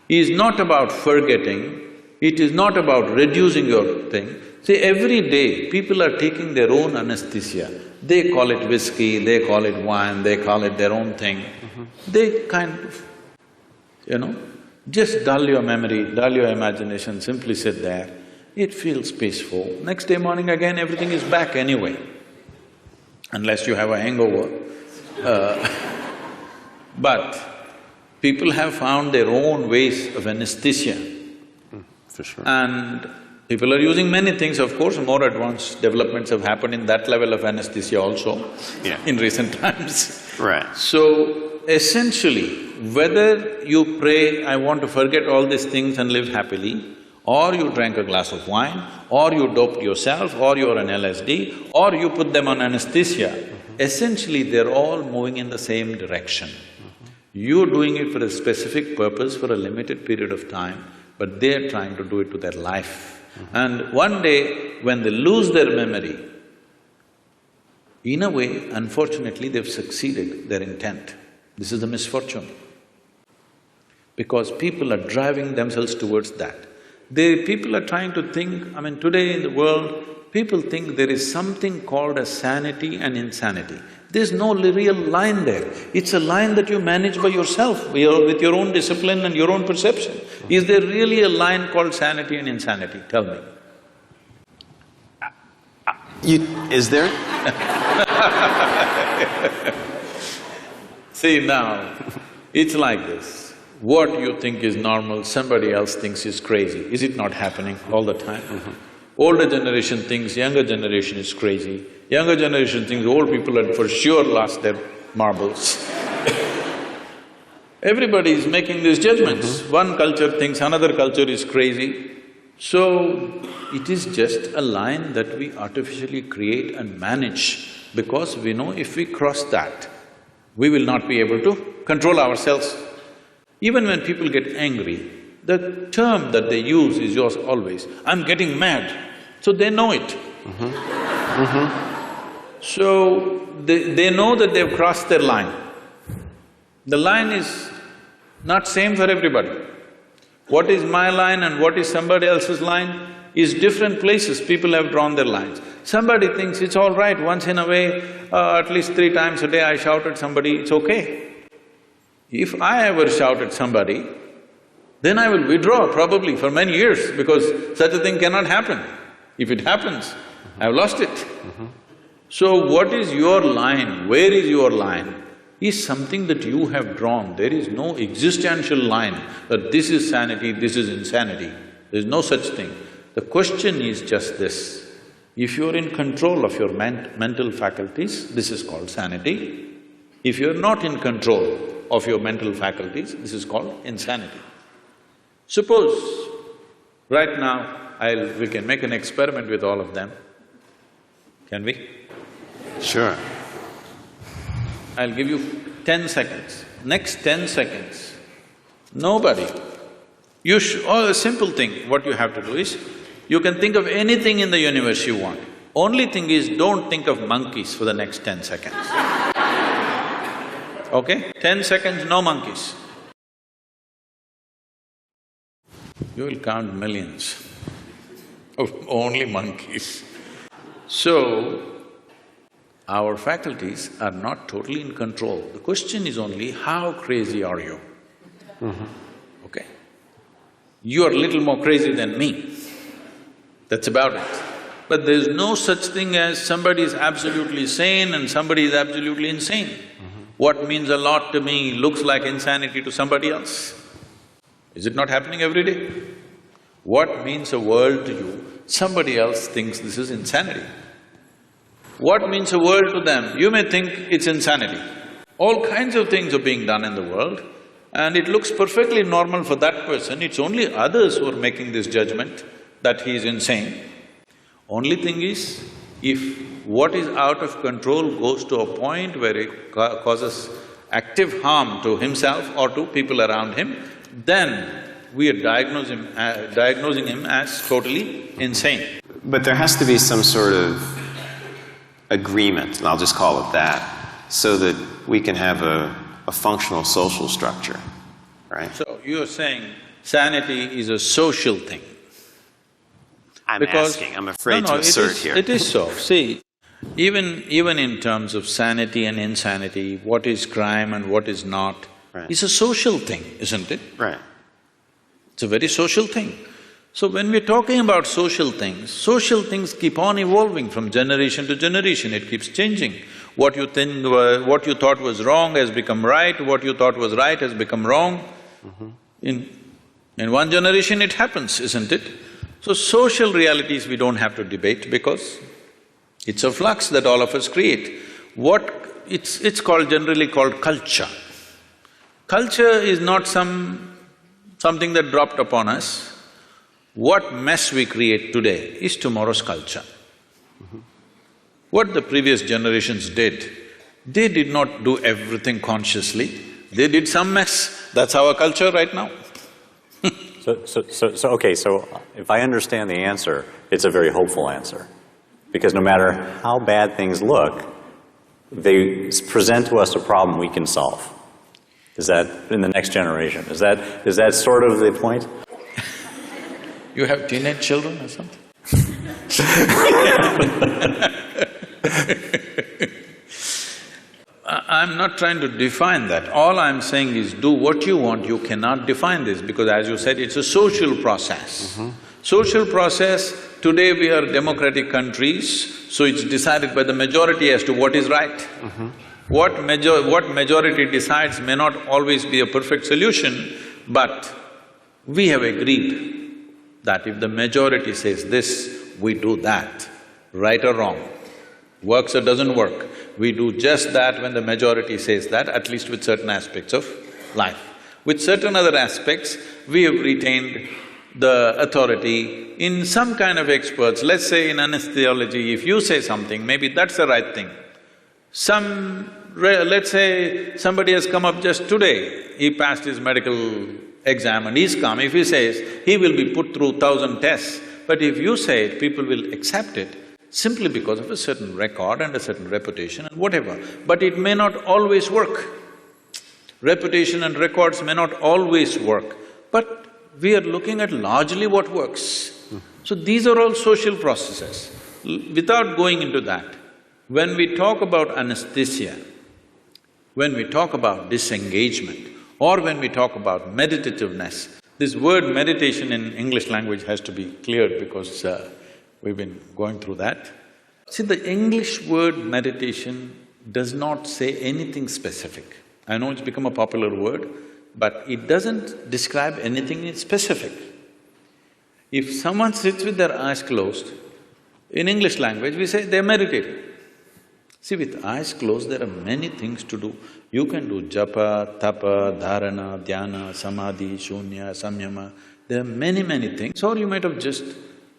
Speaker 1: is not about forgetting, it is not about reducing your thing. See, every day people are taking their own anesthesia. They call it whiskey, they call it wine, they call it their own thing. They kind of, just dull your memory, dull your imagination, simply sit there. It feels peaceful. Next day morning again, everything is back anyway, unless you have a hangover. But people have found their own ways of anesthesia.
Speaker 3: For sure.
Speaker 1: And people are using many things, of course, more advanced developments have happened in that level of anesthesia also in recent times.
Speaker 3: Right.
Speaker 1: So, essentially, whether you pray, "I want to forget all these things and live happily," or you drank a glass of wine, or you doped yourself, or you're on LSD, or you put them on anesthesia, essentially they're all moving in the same direction. You're doing it for a specific purpose for a limited period of time, but they're trying to do it to their life. And one day, when they lose their memory, in a way, unfortunately, they've succeeded their intent. This is the misfortune. Because people are driving themselves towards that. People are trying to think, today in the world, people think there is something called as sanity and insanity. There's no real line there. It's a line that you manage by yourself, with your own discipline and your own perception. Is there really a line called sanity and insanity? Tell me.
Speaker 3: Is there?
Speaker 1: See now, it's like this. What you think is normal, somebody else thinks is crazy. Is it not happening all the time? Older generation thinks younger generation is crazy. Younger generation thinks old people had for sure lost their marbles. Everybody is making these judgments. One culture thinks another culture is crazy. So, it is just a line that we artificially create and manage because we know if we cross that, we will not be able to control ourselves. Even when people get angry, the term that they use is yours always, "I'm getting mad," so they know it. So, they know that they've crossed their line. The line is not same for everybody. What is my line and what is somebody else's line is different places people have drawn their lines. Somebody thinks it's all right, once in a way, at least 3 times a day I shout at somebody, it's okay. If I ever shout at somebody, then I will withdraw probably for many years because such a thing cannot happen. If it happens, I've lost it. So what is your line, where is your line, is something that you have drawn. There is no existential line that this is sanity, this is insanity. There is no such thing. The question is just this, if you're in control of your mental faculties, this is called sanity. If you're not in control, of your mental faculties, this is called insanity. Suppose, right now, we can make an experiment with all of them. Can we?
Speaker 3: Sure.
Speaker 1: I'll give you 10 seconds. Next 10 seconds, nobody… a simple thing, what you have to do is, you can think of anything in the universe you want. Only thing is, don't think of monkeys for the next 10 seconds. Okay? 10 seconds, no monkeys. You will count millions of only monkeys. So, our faculties are not totally in control. The question is only, how crazy are you? Okay? You are a little more crazy than me. That's about it. But there's no such thing as somebody is absolutely sane and somebody is absolutely insane. What means a lot to me looks like insanity to somebody else. Is it not happening every day? What means a world to you, somebody else thinks this is insanity. What means a world to them, you may think it's insanity. All kinds of things are being done in the world and it looks perfectly normal for that person, it's only others who are making this judgment that he is insane. Only thing is, if what is out of control goes to a point where it causes active harm to himself or to people around him, then we are diagnosing him as totally insane.
Speaker 3: But there has to be some sort of agreement, and I'll just call it that, so that we can have a functional social structure, right?
Speaker 1: So, you're saying sanity is a social thing.
Speaker 3: I'm asking, I'm afraid to assert here.
Speaker 1: It is so. See, even in terms of sanity and insanity, what is crime and what is not, is a social thing, isn't it?
Speaker 3: Right.
Speaker 1: It's a very social thing. So when we're talking about social things keep on evolving from generation to generation, it keeps changing. What you thought was wrong has become right, what you thought was right has become wrong. In one generation it happens, isn't it? So social realities we don't have to debate because it's a flux that all of us create. It's generally called culture. Culture is not something that dropped upon us. What mess we create today is tomorrow's culture. What the previous generations did, they did not do everything consciously, they did some mess. That's our culture right now.
Speaker 4: Okay, so if I understand the answer, it's a very hopeful answer. Because no matter how bad things look, they present to us a problem we can solve. Is that in the next generation? Is that sort of the point?
Speaker 1: You have teenage children or something? I'm not trying to define that. All I'm saying is do what you want, you cannot define this because as you said, it's a social process. Social process, today we are democratic countries, so it's decided by the majority as to what is right. What majority decides may not always be a perfect solution, but we have agreed that if the majority says this, we do that, right or wrong. Works or doesn't work, we do just that when the majority says that, at least with certain aspects of life. With certain other aspects, we have retained the authority in some kind of experts. Let's say in anesthesiology, if you say something, maybe that's the right thing. Let's say somebody has come up just today, he passed his medical exam and he's come, if he says, he will be put through 1,000 tests, but if you say it, people will accept it simply because of a certain record and a certain reputation and whatever. But it may not always work. Reputation and records may not always work, but we are looking at largely what works. So these are all social processes. Without going into that, when we talk about anesthesia, when we talk about disengagement, or when we talk about meditativeness, this word meditation in English language has to be cleared because we've been going through that. See, the English word meditation does not say anything specific. I know it's become a popular word, but it doesn't describe anything specific. If someone sits with their eyes closed, in English language we say they're meditating. See, with eyes closed, there are many things to do. You can do japa, tapa, dharana, dhyana, samadhi, shunya, samyama. There are many, many things. Or you might have just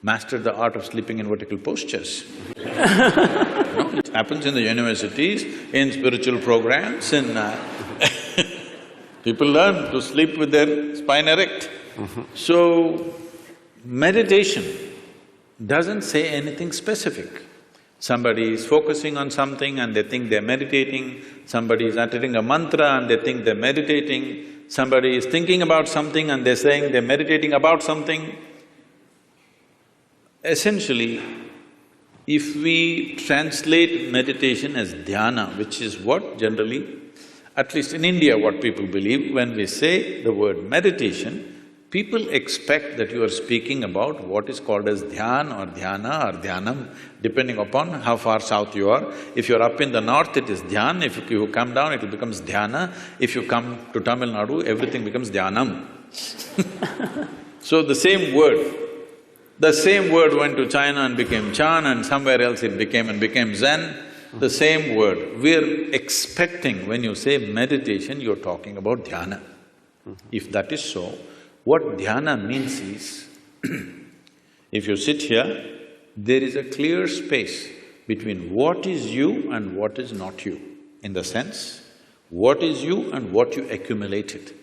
Speaker 1: mastered the art of sleeping in vertical postures. No, it happens in the universities, in spiritual programs, in people learn to sleep with their spine erect. So, meditation doesn't say anything specific. Somebody is focusing on something and they think they're meditating, somebody is uttering a mantra and they think they're meditating, somebody is thinking about something and they're saying they're meditating about something. Essentially, if we translate meditation as dhyana, which is what generally, at least in India, what people believe, when we say the word meditation, people expect that you are speaking about what is called as dhyan or dhyana or dhyanam, depending upon how far south you are. If you're up in the north, it is dhyan. If you come down, it becomes dhyana. If you come to Tamil Nadu, everything becomes dhyanam. So the same word went to China and became Chan, and somewhere else it became Zen. The same word. We're expecting when you say meditation, you're talking about dhyana. If that is so, what dhyana means is, if you sit here, there is a clear space between what is you and what is not you. In the sense, what is you and what you accumulated.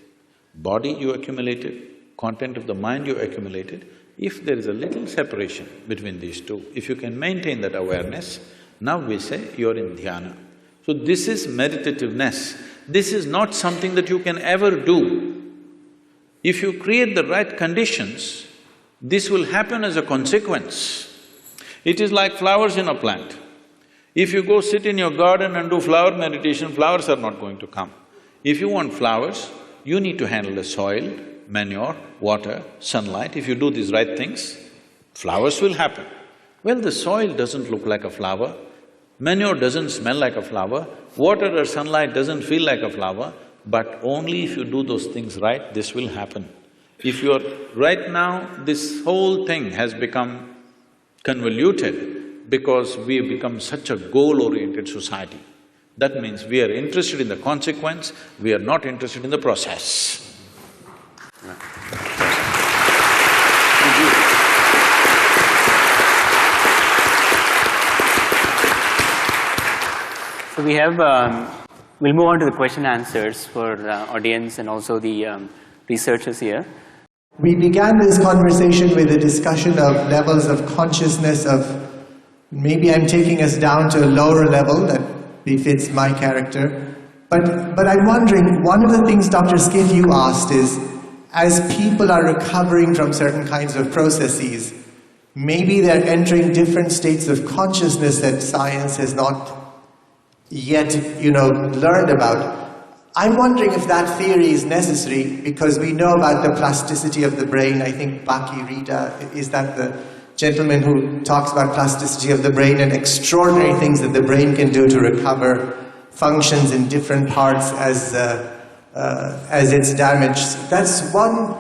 Speaker 1: Body you accumulated, content of the mind you accumulated. If there is a little separation between these two, if you can maintain that awareness, now we say you're in dhyana. So this is meditativeness. This is not something that you can ever do. If you create the right conditions, this will happen as a consequence. It is like flowers in a plant. If you go sit in your garden and do flower meditation, flowers are not going to come. If you want flowers, you need to handle the soil, manure, water, sunlight. If you do these right things, flowers will happen. Well, the soil doesn't look like a flower, manure doesn't smell like a flower, water or sunlight doesn't feel like a flower, but only if you do those things right, this will happen. If you're… right now, this whole thing has become convoluted because we've become such a goal-oriented society. That means we are interested in the consequence, we are not interested in the process.
Speaker 2: So we have… we'll move on to the question and answers for the audience and also the researchers here.
Speaker 5: We began this conversation with a discussion of levels of consciousness of… maybe I'm taking us down to a lower level that befits my character. But I'm wondering, one of the things Dr. Schiff you asked is, as people are recovering from certain kinds of processes, maybe they're entering different states of consciousness that science has not yet, learned about. I'm wondering if that theory is necessary, because we know about the plasticity of the brain. I think Baki Rita, is that the gentleman who talks about plasticity of the brain and extraordinary things that the brain can do to recover functions in different parts as it's damaged. That's one,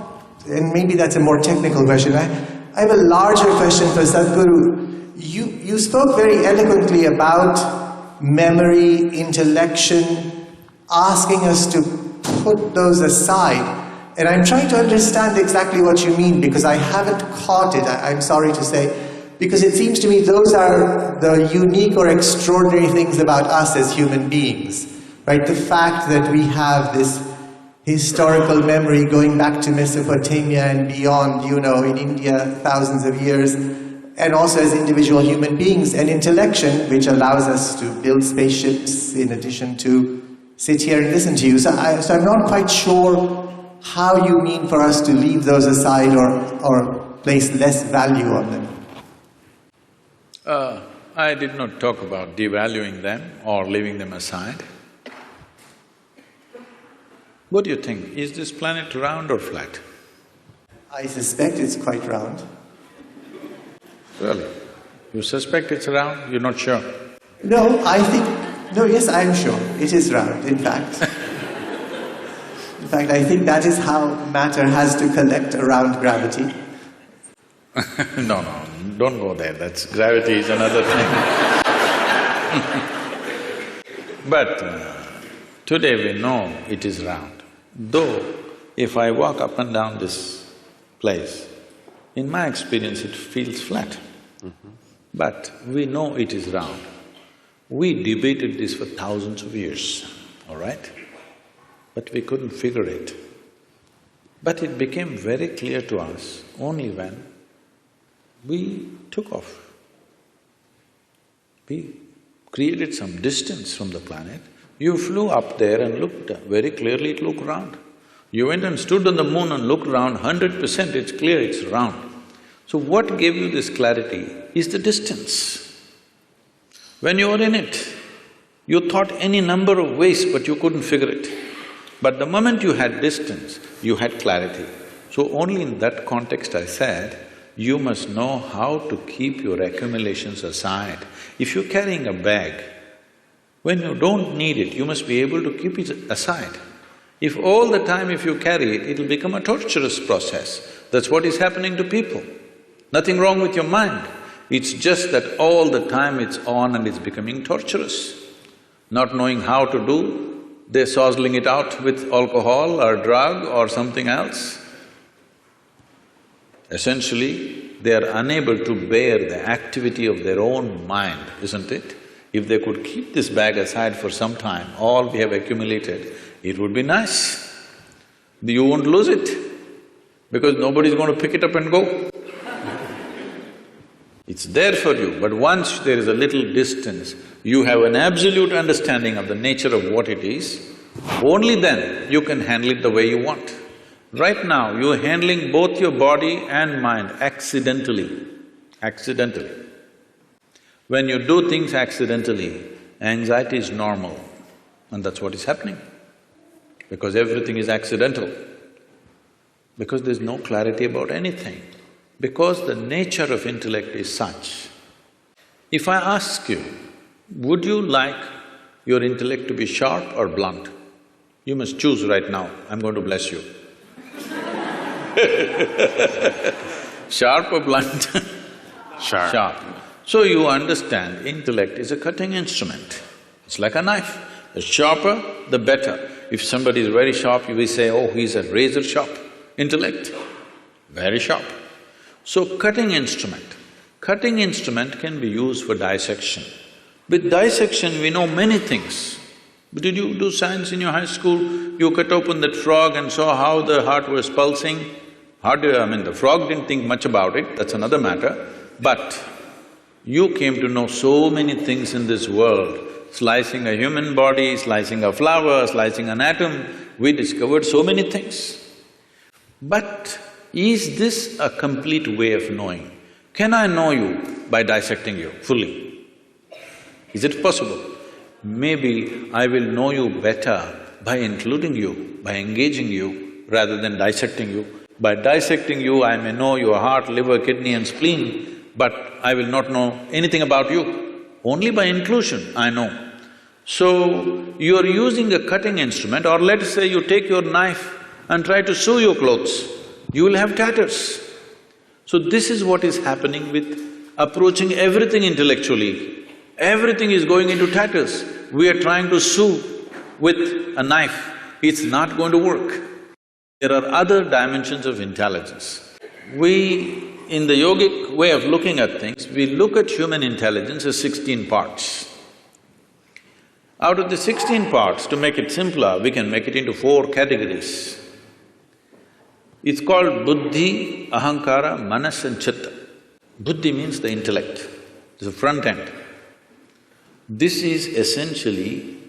Speaker 5: and maybe that's a more technical question. I have a larger question for Sadhguru. You spoke very eloquently about memory, intellection, asking us to put those aside. And I'm trying to understand exactly what you mean, because I haven't caught it, I'm sorry to say, because it seems to me those are the unique or extraordinary things about us as human beings, right? The fact that we have this historical memory going back to Mesopotamia and beyond, in India, thousands of years, and also as individual human beings, and intellection, which allows us to build spaceships in addition to sit here and listen to you. So I'm not quite sure how you mean for us to leave those aside or place less value on them.
Speaker 1: I did not talk about devaluing them or leaving them aside. What do you think? Is this planet round or flat?
Speaker 5: I suspect it's quite round.
Speaker 1: Really? You suspect it's round? You're not sure?
Speaker 5: No, yes, I'm sure. It is round, in fact. In fact, I think that is how matter has to collect around gravity.
Speaker 1: No, don't go there. Gravity is another thing. But today we know it is round. Though, if I walk up and down this place, in my experience it feels flat. But we know it is round. We debated this for thousands of years, all right? But we couldn't figure it. But it became very clear to us only when we took off. We created some distance from the planet. You flew up there and looked, very clearly it looked round. You went and stood on the moon and looked round, 100% it's clear it's round. So what gave you this clarity is the distance. When you were in it, you thought any number of ways but you couldn't figure it. But the moment you had distance, you had clarity. So only in that context I said, you must know how to keep your accumulations aside. If you're carrying a bag, when you don't need it, you must be able to keep it aside. If all the time if you carry it, it'll become a torturous process. That's what is happening to people. Nothing wrong with your mind. It's just that all the time it's on and it's becoming torturous. Not knowing how to do, they're sozzling it out with alcohol or drug or something else. Essentially, they are unable to bear the activity of their own mind, isn't it? If they could keep this bag aside for some time, all we have accumulated, it would be nice. You won't lose it, because nobody's going to pick it up and go. It's there for you, but once there is a little distance, you have an absolute understanding of the nature of what it is, only then you can handle it the way you want. Right now, you're handling both your body and mind accidentally, accidentally. When you do things accidentally, anxiety is normal, and that's what is happening. Because everything is accidental. Because there's no clarity about anything. Because the nature of intellect is such. If I ask you, would you like your intellect to be sharp or blunt? You must choose right now, I'm going to bless you. Sharp or blunt?
Speaker 3: Sharp.
Speaker 1: Sharp. So you understand, intellect is a cutting instrument. It's like a knife. The sharper, the better. If somebody is very sharp, you will say, oh, he's a razor sharp. Intellect, very sharp. So cutting instrument. Cutting instrument can be used for dissection. With dissection, we know many things. Did you do science in your high school? You cut open that frog and saw how the heart was pulsing. The frog didn't think much about it, that's another matter. But you came to know so many things in this world. Slicing a human body, slicing a flower, slicing an atom, we discovered so many things. But is this a complete way of knowing? Can I know you by dissecting you fully? Is it possible? Maybe I will know you better by including you, by engaging you, rather than dissecting you. By dissecting you, I may know your heart, liver, kidney and spleen, but I will not know anything about you. Only by inclusion I know. So, you are using a cutting instrument, or let's say you take your knife and try to sew your clothes, you will have tatters. So this is what is happening with approaching everything intellectually. Everything is going into tatters. We are trying to sew with a knife, it's not going to work. There are other dimensions of intelligence. In the yogic way of looking at things, we look at human intelligence as 16 parts. Out of the 16 parts, to make it simpler, we can make it into 4 categories. It's called buddhi, ahankara, manas and chitta. Buddhi means the intellect, it's the front end. This is essentially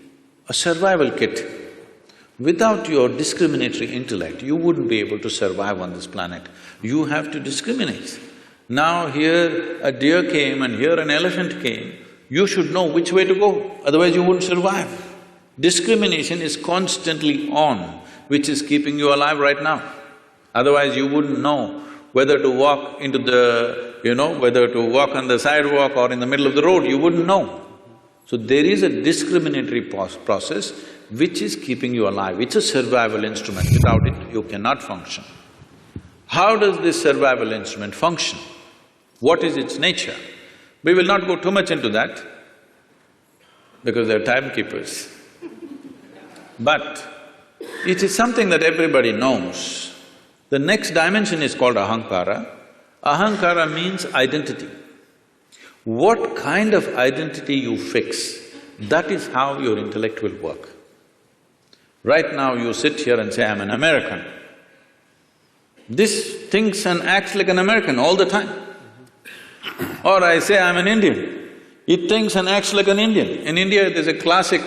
Speaker 1: a survival kit. Without your discriminatory intellect, you wouldn't be able to survive on this planet. You have to discriminate. Now here a deer came and here an elephant came, you should know which way to go, otherwise you wouldn't survive. Discrimination is constantly on, which is keeping you alive right now. Otherwise you wouldn't know whether to walk into the… whether to walk on the sidewalk or in the middle of the road, you wouldn't know. So there is a discriminatory process which is keeping you alive. It's a survival instrument. Without it, you cannot function. How does this survival instrument function? What is its nature? We will not go too much into that, because they're timekeepers. But it is something that everybody knows. The next dimension is called ahankara. Ahankara means identity. What kind of identity you fix, that is how your intellect will work. Right now you sit here and say, I'm an American. This thinks and acts like an American all the time. Or I say I'm an Indian, it thinks and acts like an Indian. In India, there's a classic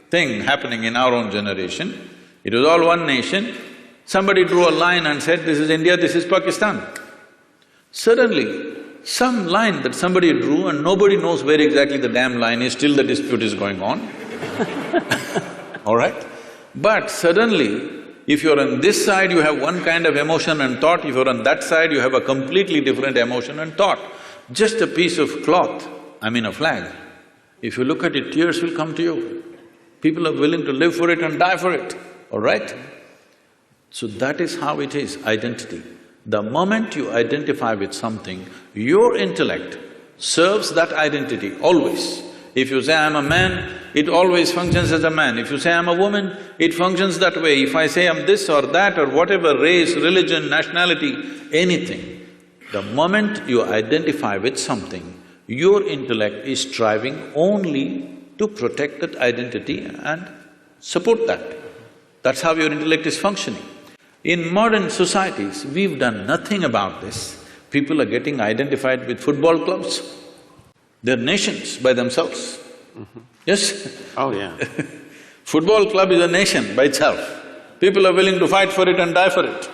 Speaker 1: thing happening in our own generation. It was all one nation. Somebody drew a line and said, this is India, this is Pakistan. Suddenly, some line that somebody drew and nobody knows where exactly the damn line is, still the dispute is going on. All right? But suddenly, if you're on this side, you have one kind of emotion and thought, if you're on that side, you have a completely different emotion and thought. Just a piece of cloth, I mean a flag, if you look at it, tears will come to you. People are willing to live for it and die for it, all right? So that is how it is, identity. The moment you identify with something, your intellect serves that identity always. If you say, I'm a man, it always functions as a man. If you say, I'm a woman, it functions that way. If I say I'm this or that or whatever, race, religion, nationality, anything, the moment you identify with something, your intellect is striving only to protect that identity and support that. That's how your intellect is functioning. In modern societies, we've done nothing about this. People are getting identified with football clubs. They're nations by themselves. Yes?
Speaker 3: Oh, yeah.
Speaker 1: Football club is a nation by itself. People are willing to fight for it and die for it.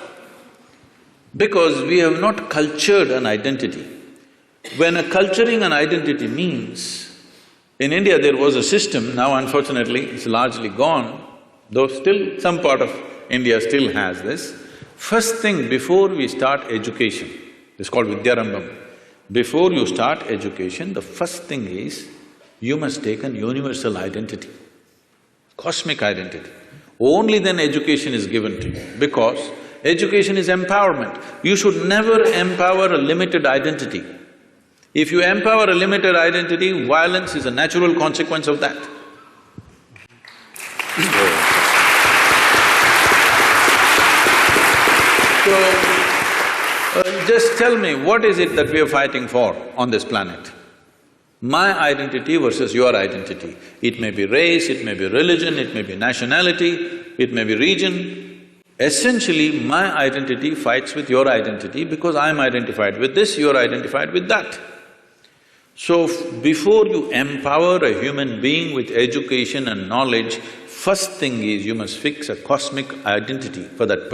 Speaker 1: Because we have not cultured an identity. When a culturing an identity means, in India there was a system, now unfortunately it's largely gone, though still some part of India still has this. First thing before we start education, it's called Vidyarambham. Before you start education, the first thing is, you must take an universal identity, cosmic identity. Only then education is given to you, because education is empowerment. You should never empower a limited identity. If you empower a limited identity, violence is a natural consequence of that. So, just tell me, what is it that we are fighting for on this planet? My identity versus your identity. It may be race, it may be religion, it may be nationality, it may be region. Essentially, my identity fights with your identity because I'm identified with this, you're identified with that. So, before you empower a human being with education and knowledge, first thing is you must fix a cosmic identity for that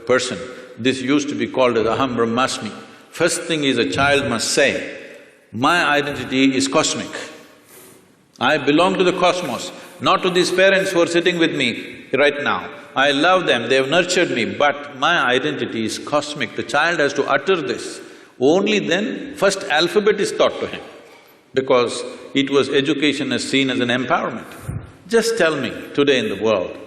Speaker 1: person. This used to be called as Aham Brahmasmi. First thing is a child must say, my identity is cosmic. I belong to the cosmos, not to these parents who are sitting with me right now. I love them, they have nurtured me, but my identity is cosmic. The child has to utter this. Only then, first alphabet is taught to him, because it was education as seen as an empowerment. Just tell me, today in the world,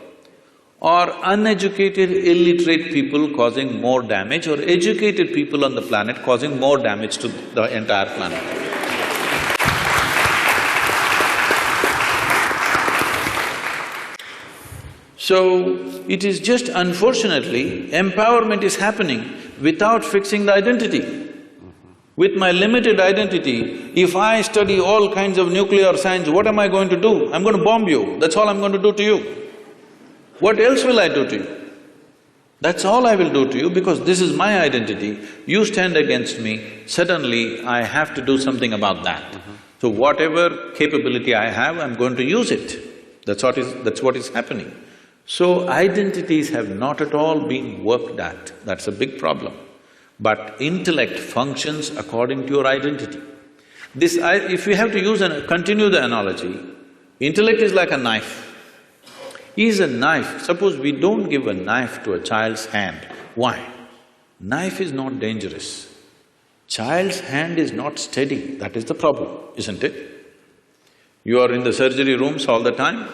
Speaker 1: are uneducated, illiterate people causing more damage or educated people on the planet causing more damage to the entire planet? So, it is just unfortunately, empowerment is happening without fixing the identity. With my limited identity, if I study all kinds of nuclear science, what am I going to do? I'm going to bomb you, that's all I'm going to do to you. What else will I do to you? That's all I will do to you because this is my identity. You stand against me, suddenly I have to do something about that. So whatever capability I have, I'm going to use it. That's what is happening. So identities have not at all been worked at, that's a big problem. But intellect functions according to your identity. If we have to continue the analogy, intellect is like a knife. Is a knife, suppose we don't give a knife to a child's hand, why? Knife is not dangerous. Child's hand is not steady, that is the problem, isn't it? You are in the surgery rooms all the time.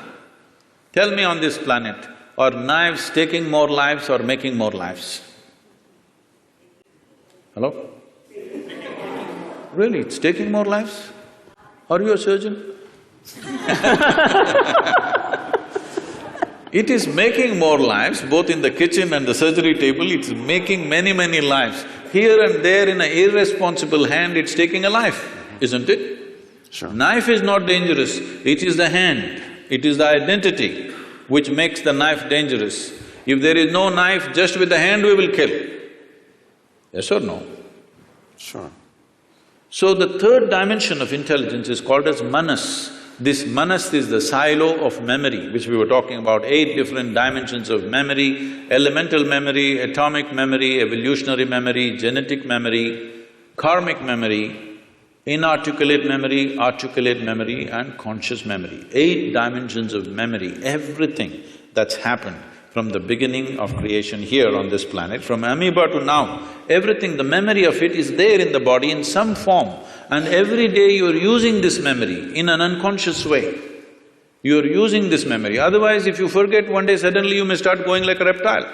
Speaker 1: Tell me on this planet, are knives taking more lives or making more lives? Hello? Really, it's taking more lives? Are you a surgeon? It is making more lives, both in the kitchen and the surgery table, it's making many, many lives. Here and there in an irresponsible hand, it's taking a life, isn't it?
Speaker 3: Sure.
Speaker 1: Knife is not dangerous, it is the hand, it is the identity which makes the knife dangerous. If there is no knife, just with the hand we will kill. Yes or no?
Speaker 3: Sure.
Speaker 1: So the third dimension of intelligence is called as manas. This manas is the silo of memory, which we were talking about, 8 different dimensions of memory: elemental memory, atomic memory, evolutionary memory, genetic memory, karmic memory, inarticulate memory, articulate memory and conscious memory. 8 dimensions of memory, everything that's happened from the beginning of creation here on this planet, from amoeba to now, everything, the memory of it is there in the body in some form. And every day you're using this memory in an unconscious way. You're using this memory, otherwise if you forget one day, suddenly you may start going like a reptile.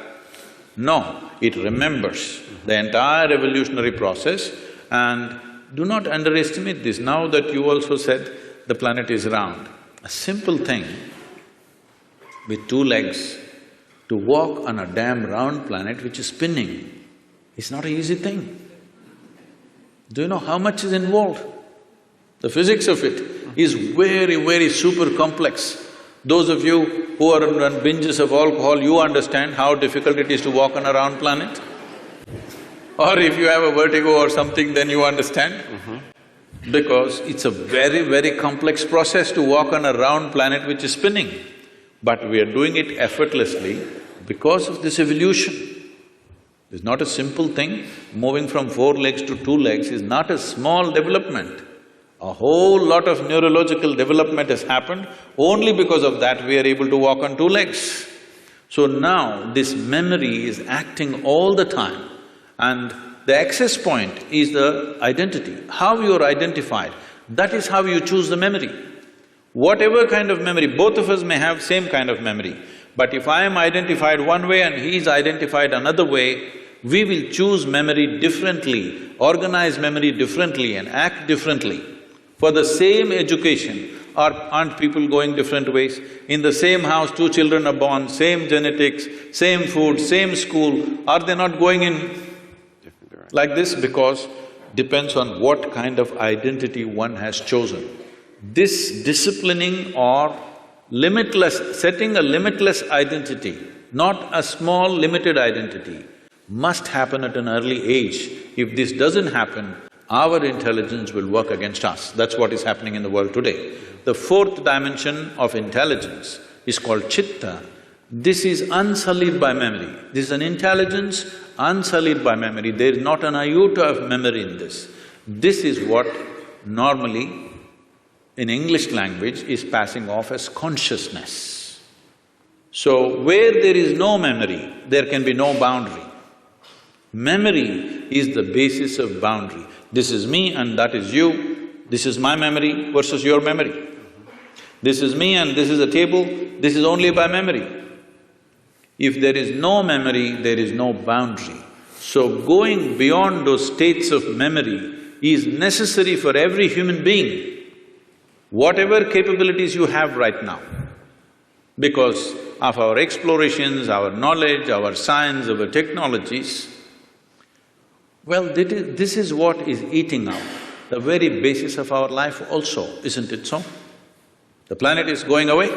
Speaker 1: No, it remembers the entire evolutionary process. And do not underestimate this, now that you also said the planet is round. A simple thing with 2 legs, to walk on a damn round planet which is spinning, is not an easy thing. Do you know how much is involved? The physics of it is very, very super complex. Those of you who are on binges of alcohol, you understand how difficult it is to walk on a round planet. Or if you have a vertigo or something, then you understand. Because it's a very, very complex process to walk on a round planet which is spinning. But we are doing it effortlessly because of this evolution. It's not a simple thing. Moving from 4 legs to 2 legs is not a small development. A whole lot of neurological development has happened. Only because of that we are able to walk on 2 legs. So now this memory is acting all the time, and the access point is the identity. How you're identified, that is how you choose the memory. Whatever kind of memory, both of us may have same kind of memory, but if I am identified one way and he is identified another way, we will choose memory differently, organize memory differently and act differently. For the same education, aren't people going different ways? In the same house, 2 children are born, same genetics, same food, same school, are they not going in like this? Because depends on what kind of identity one has chosen. This disciplining or setting a limitless identity, not a small limited identity, must happen at an early age. If this doesn't happen, our intelligence will work against us. That's what is happening in the world today. The 4th dimension of intelligence is called chitta. This is unsullied by memory. This is an intelligence unsullied by memory. There is not an iota of memory in this. This is what normally in English language is passing off as consciousness. So, where there is no memory, there can be no boundary. Memory is the basis of boundary. This is me and that is you, this is my memory versus your memory. This is me and this is a table, this is only by memory. If there is no memory, there is no boundary. So going beyond those states of memory is necessary for every human being, whatever capabilities you have right now. Because of our explorations, our knowledge, our science, our technologies, well, this is what is eating up the very basis of our life also, isn't it so? The planet is going away.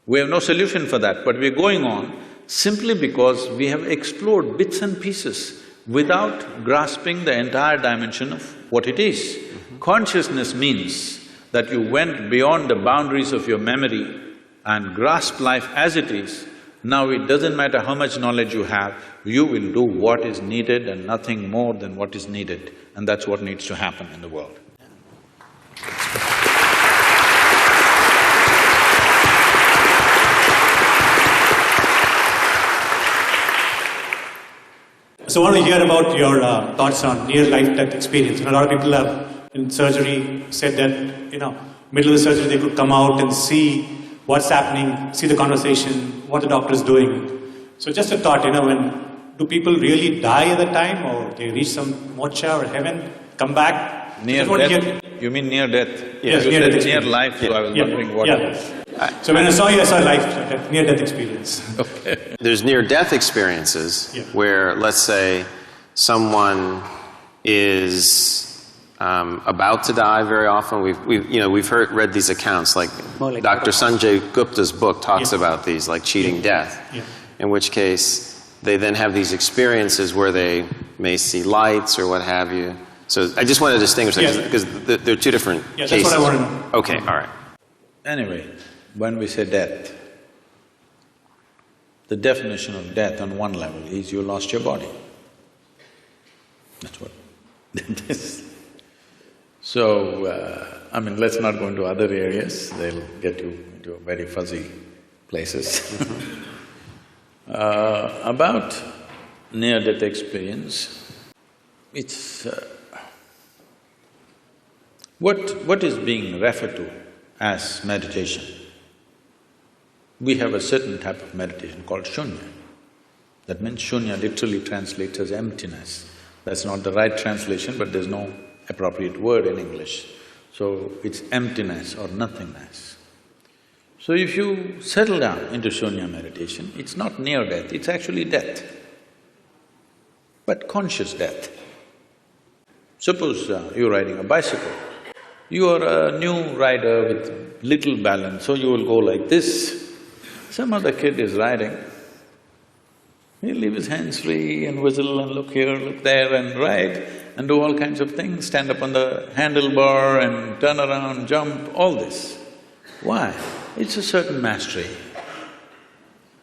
Speaker 1: We have no solution for that, but we're going on simply because we have explored bits and pieces without grasping the entire dimension of what it is. Consciousness means that you went beyond the boundaries of your memory and grasped life as it is. Now it doesn't matter how much knowledge you have, you will do what is needed and nothing more than what is needed, and that's what needs to happen in the world.
Speaker 6: So I want to hear about your thoughts on near-life-death experience. A lot of people have, in surgery, said that, middle of the surgery they could come out and see what's happening, see the conversation, what the doctor is doing. So just a thought, do people really die at the time, or they reach some moksha or heaven, come back?
Speaker 1: Near
Speaker 6: Just want to
Speaker 1: death?
Speaker 6: hear-
Speaker 1: You mean near death?
Speaker 6: Yes,
Speaker 1: You
Speaker 6: near
Speaker 1: said
Speaker 6: death
Speaker 1: near
Speaker 6: experience.
Speaker 1: life, so I was wondering what.
Speaker 6: So when I saw you, I saw life, near-death experience.
Speaker 3: There's near-death experiences
Speaker 6: Yeah.
Speaker 3: where, let's say, someone is about to die. Very often, we've read these accounts, like
Speaker 2: More like
Speaker 3: Dr. Sanjay Gupta's book talks
Speaker 6: Yeah.
Speaker 3: about these, like cheating death.
Speaker 6: Yeah.
Speaker 3: In which case, they then have these experiences where they may see lights or what have you. So I just want to distinguish that
Speaker 6: Yeah.
Speaker 3: because they're two different
Speaker 6: Yeah,
Speaker 3: cases.
Speaker 6: that's what I want to know.
Speaker 3: Okay, all right.
Speaker 1: Anyway, when we say death, the definition of death on one level is you lost your body. That's what death is. So, I mean, let's not go into other areas, they'll get you into very fuzzy places. About near-death experience, it's… what is being referred to as meditation? We have a certain type of meditation called shunya. That means shunya literally translates as emptiness. That's not the right translation, but there's no appropriate word in English. So it's emptiness or nothingness. So if you settle down into shunya meditation, it's not near death, it's actually death, but conscious death. Suppose you're riding a bicycle. You are a new rider with little balance, so you will go like this. Some other kid is riding, he'll leave his hands free and whistle and look here, look there and ride and do all kinds of things, stand up on the handlebar and turn around, jump, all this. Why? It's a certain mastery,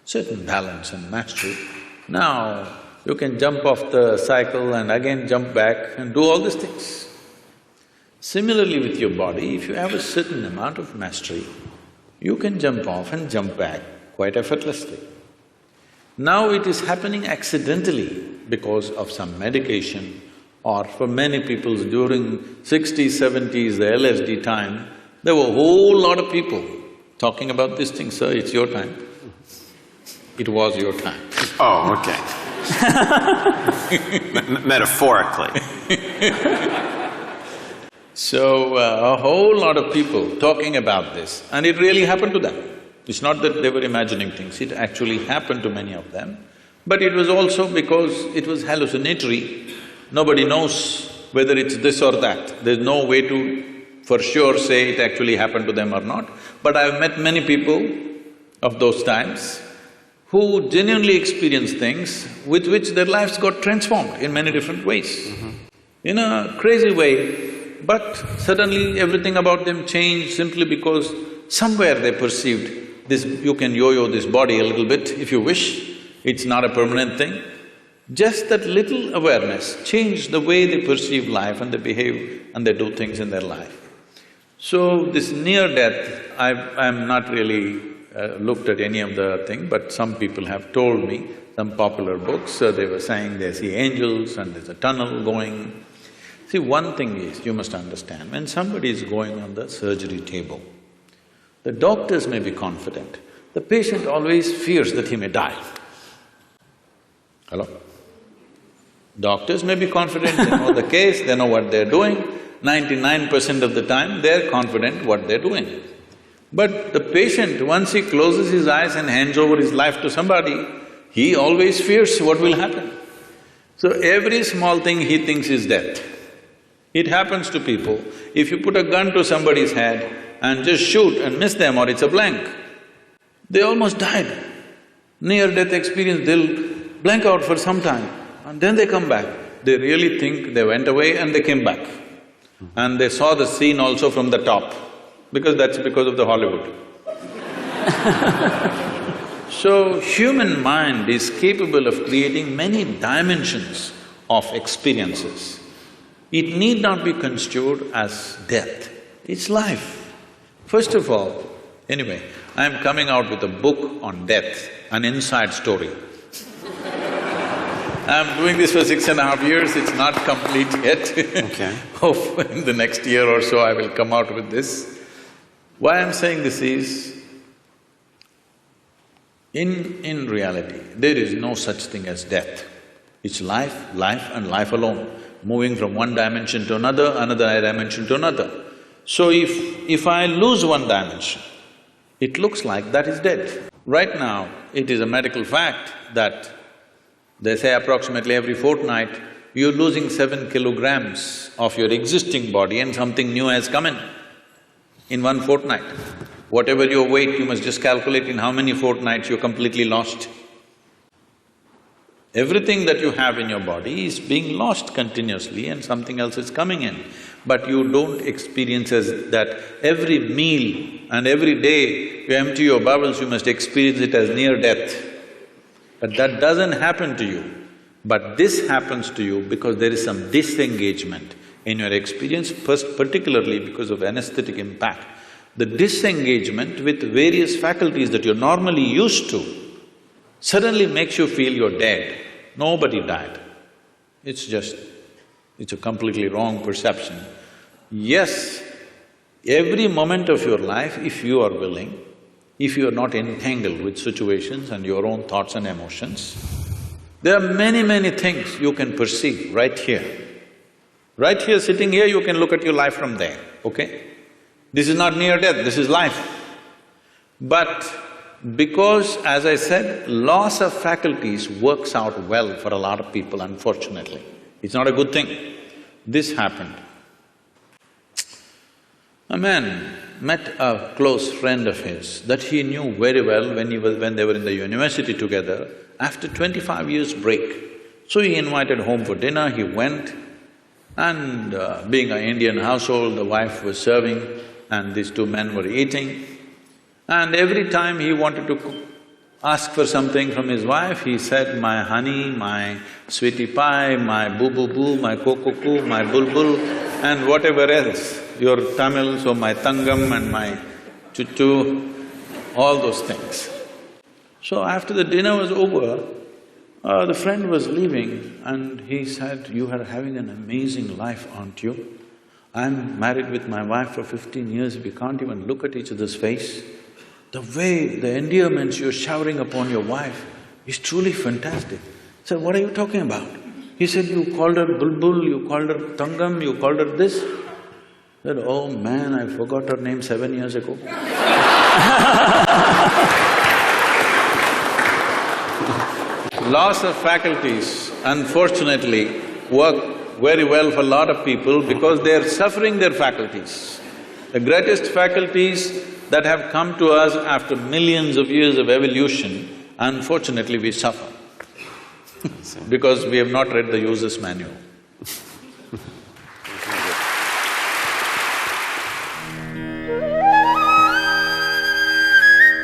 Speaker 1: certain balance and mastery. Now, you can jump off the cycle and again jump back and do all these things. Similarly with your body, if you have a certain amount of mastery, you can jump off and jump back quite effortlessly. Now it is happening accidentally because of some medication, or for many people during 60s, 70s, the LSD time, there were a whole lot of people talking about this thing, sir, it's your time. It was your time.
Speaker 3: Oh, okay. Metaphorically.
Speaker 1: So, a whole lot of people talking about this, and it really happened to them. It's not that they were imagining things, it actually happened to many of them. But it was also because it was hallucinatory. Nobody knows whether it's this or that. There's no way to for sure say it actually happened to them or not. But I've met many people of those times who genuinely experienced things with which their lives got transformed in many different ways. In a crazy way, but suddenly everything about them changed simply because somewhere they perceived this… you can yo-yo this body a little bit if you wish, it's not a permanent thing. Just that little awareness changed the way they perceive life and they behave and they do things in their life. So this near-death, I'm not really looked at any of the thing, but some people have told me, some popular books, they were saying they see angels and there's a tunnel going. See, one thing is, you must understand, when somebody is going on the surgery table, the doctors may be confident, the patient always fears that he may die. Hello? Doctors may be confident, they know the case, they know what they're doing, 99% of the time they're confident what they're doing. But the patient, once he closes his eyes and hands over his life to somebody, he always fears what will happen. So every small thing he thinks is death. It happens to people, if you put a gun to somebody's head and just shoot and miss them or it's a blank, they almost died. Near-death experience, they'll blank out for some time and then they come back. They really think they went away and they came back. And they saw the scene also from the top, because that's because of the Hollywood. So, human mind is capable of creating many dimensions of experiences. It need not be construed as death, it's life. First of all, anyway, I'm coming out with a book on death, an inside story. I'm doing this for 6.5 years, it's not complete yet.
Speaker 3: Okay.
Speaker 1: Hope in the next year or so I will come out with this. Why I'm saying this is, in reality, there is no such thing as death. It's life, life and life alone. moving from one dimension to another, another dimension to another. So if I lose one dimension, it looks like that is dead. Right now, it is a medical fact that they say approximately every fortnight, you're losing 7 kilograms of your existing body and something new has come in 1 fortnight. Whatever your weight, you must just calculate in how many fortnights you're completely lost. Everything that you have in your body is being lost continuously and something else is coming in. But you don't experience as that every meal and every day you empty your bowels, you must experience it as near death. But that doesn't happen to you. But this happens to you because there is some disengagement in your experience, first particularly because of anesthetic impact. The disengagement with various faculties that you're normally used to suddenly makes you feel you're dead. Nobody died. It's a completely wrong perception. Yes, every moment of your life, if you are willing, if you are not entangled with situations and your own thoughts and emotions, there are many things you can perceive right here. Right here, sitting here, you can look at your life from there, okay? This is not near death, this is life. But because, as I said, loss of faculties works out well for a lot of people, unfortunately. It's not a good thing. This happened. A man met a close friend of his that he knew very well when they were in the university together, after 25 years break. So he invited home for dinner, he went, and being an Indian household, the wife was serving and these two men were eating. And every time he wanted to ask for something from his wife, he said, my honey, my sweetie pie, my boo-boo-boo, my coco-coo, my bulbul, and whatever else, your Tamil, so my tangam and my chuchu, all those things. So after the dinner was over, the friend was leaving and he said, you are having an amazing life, aren't you? I'm married with my wife for 15 years, we can't even look at each other's face. The way, the endearments you're showering upon your wife is truly fantastic. I said, what are you talking about? He said, you called her bulbul, you called her tangam, you called her this. I said, oh man, I forgot her name 7 years ago. Loss of faculties, unfortunately, work very well for a lot of people because they are suffering their faculties. The greatest faculties that have come to us after millions of years of evolution, unfortunately we suffer because we have not read the user's manual.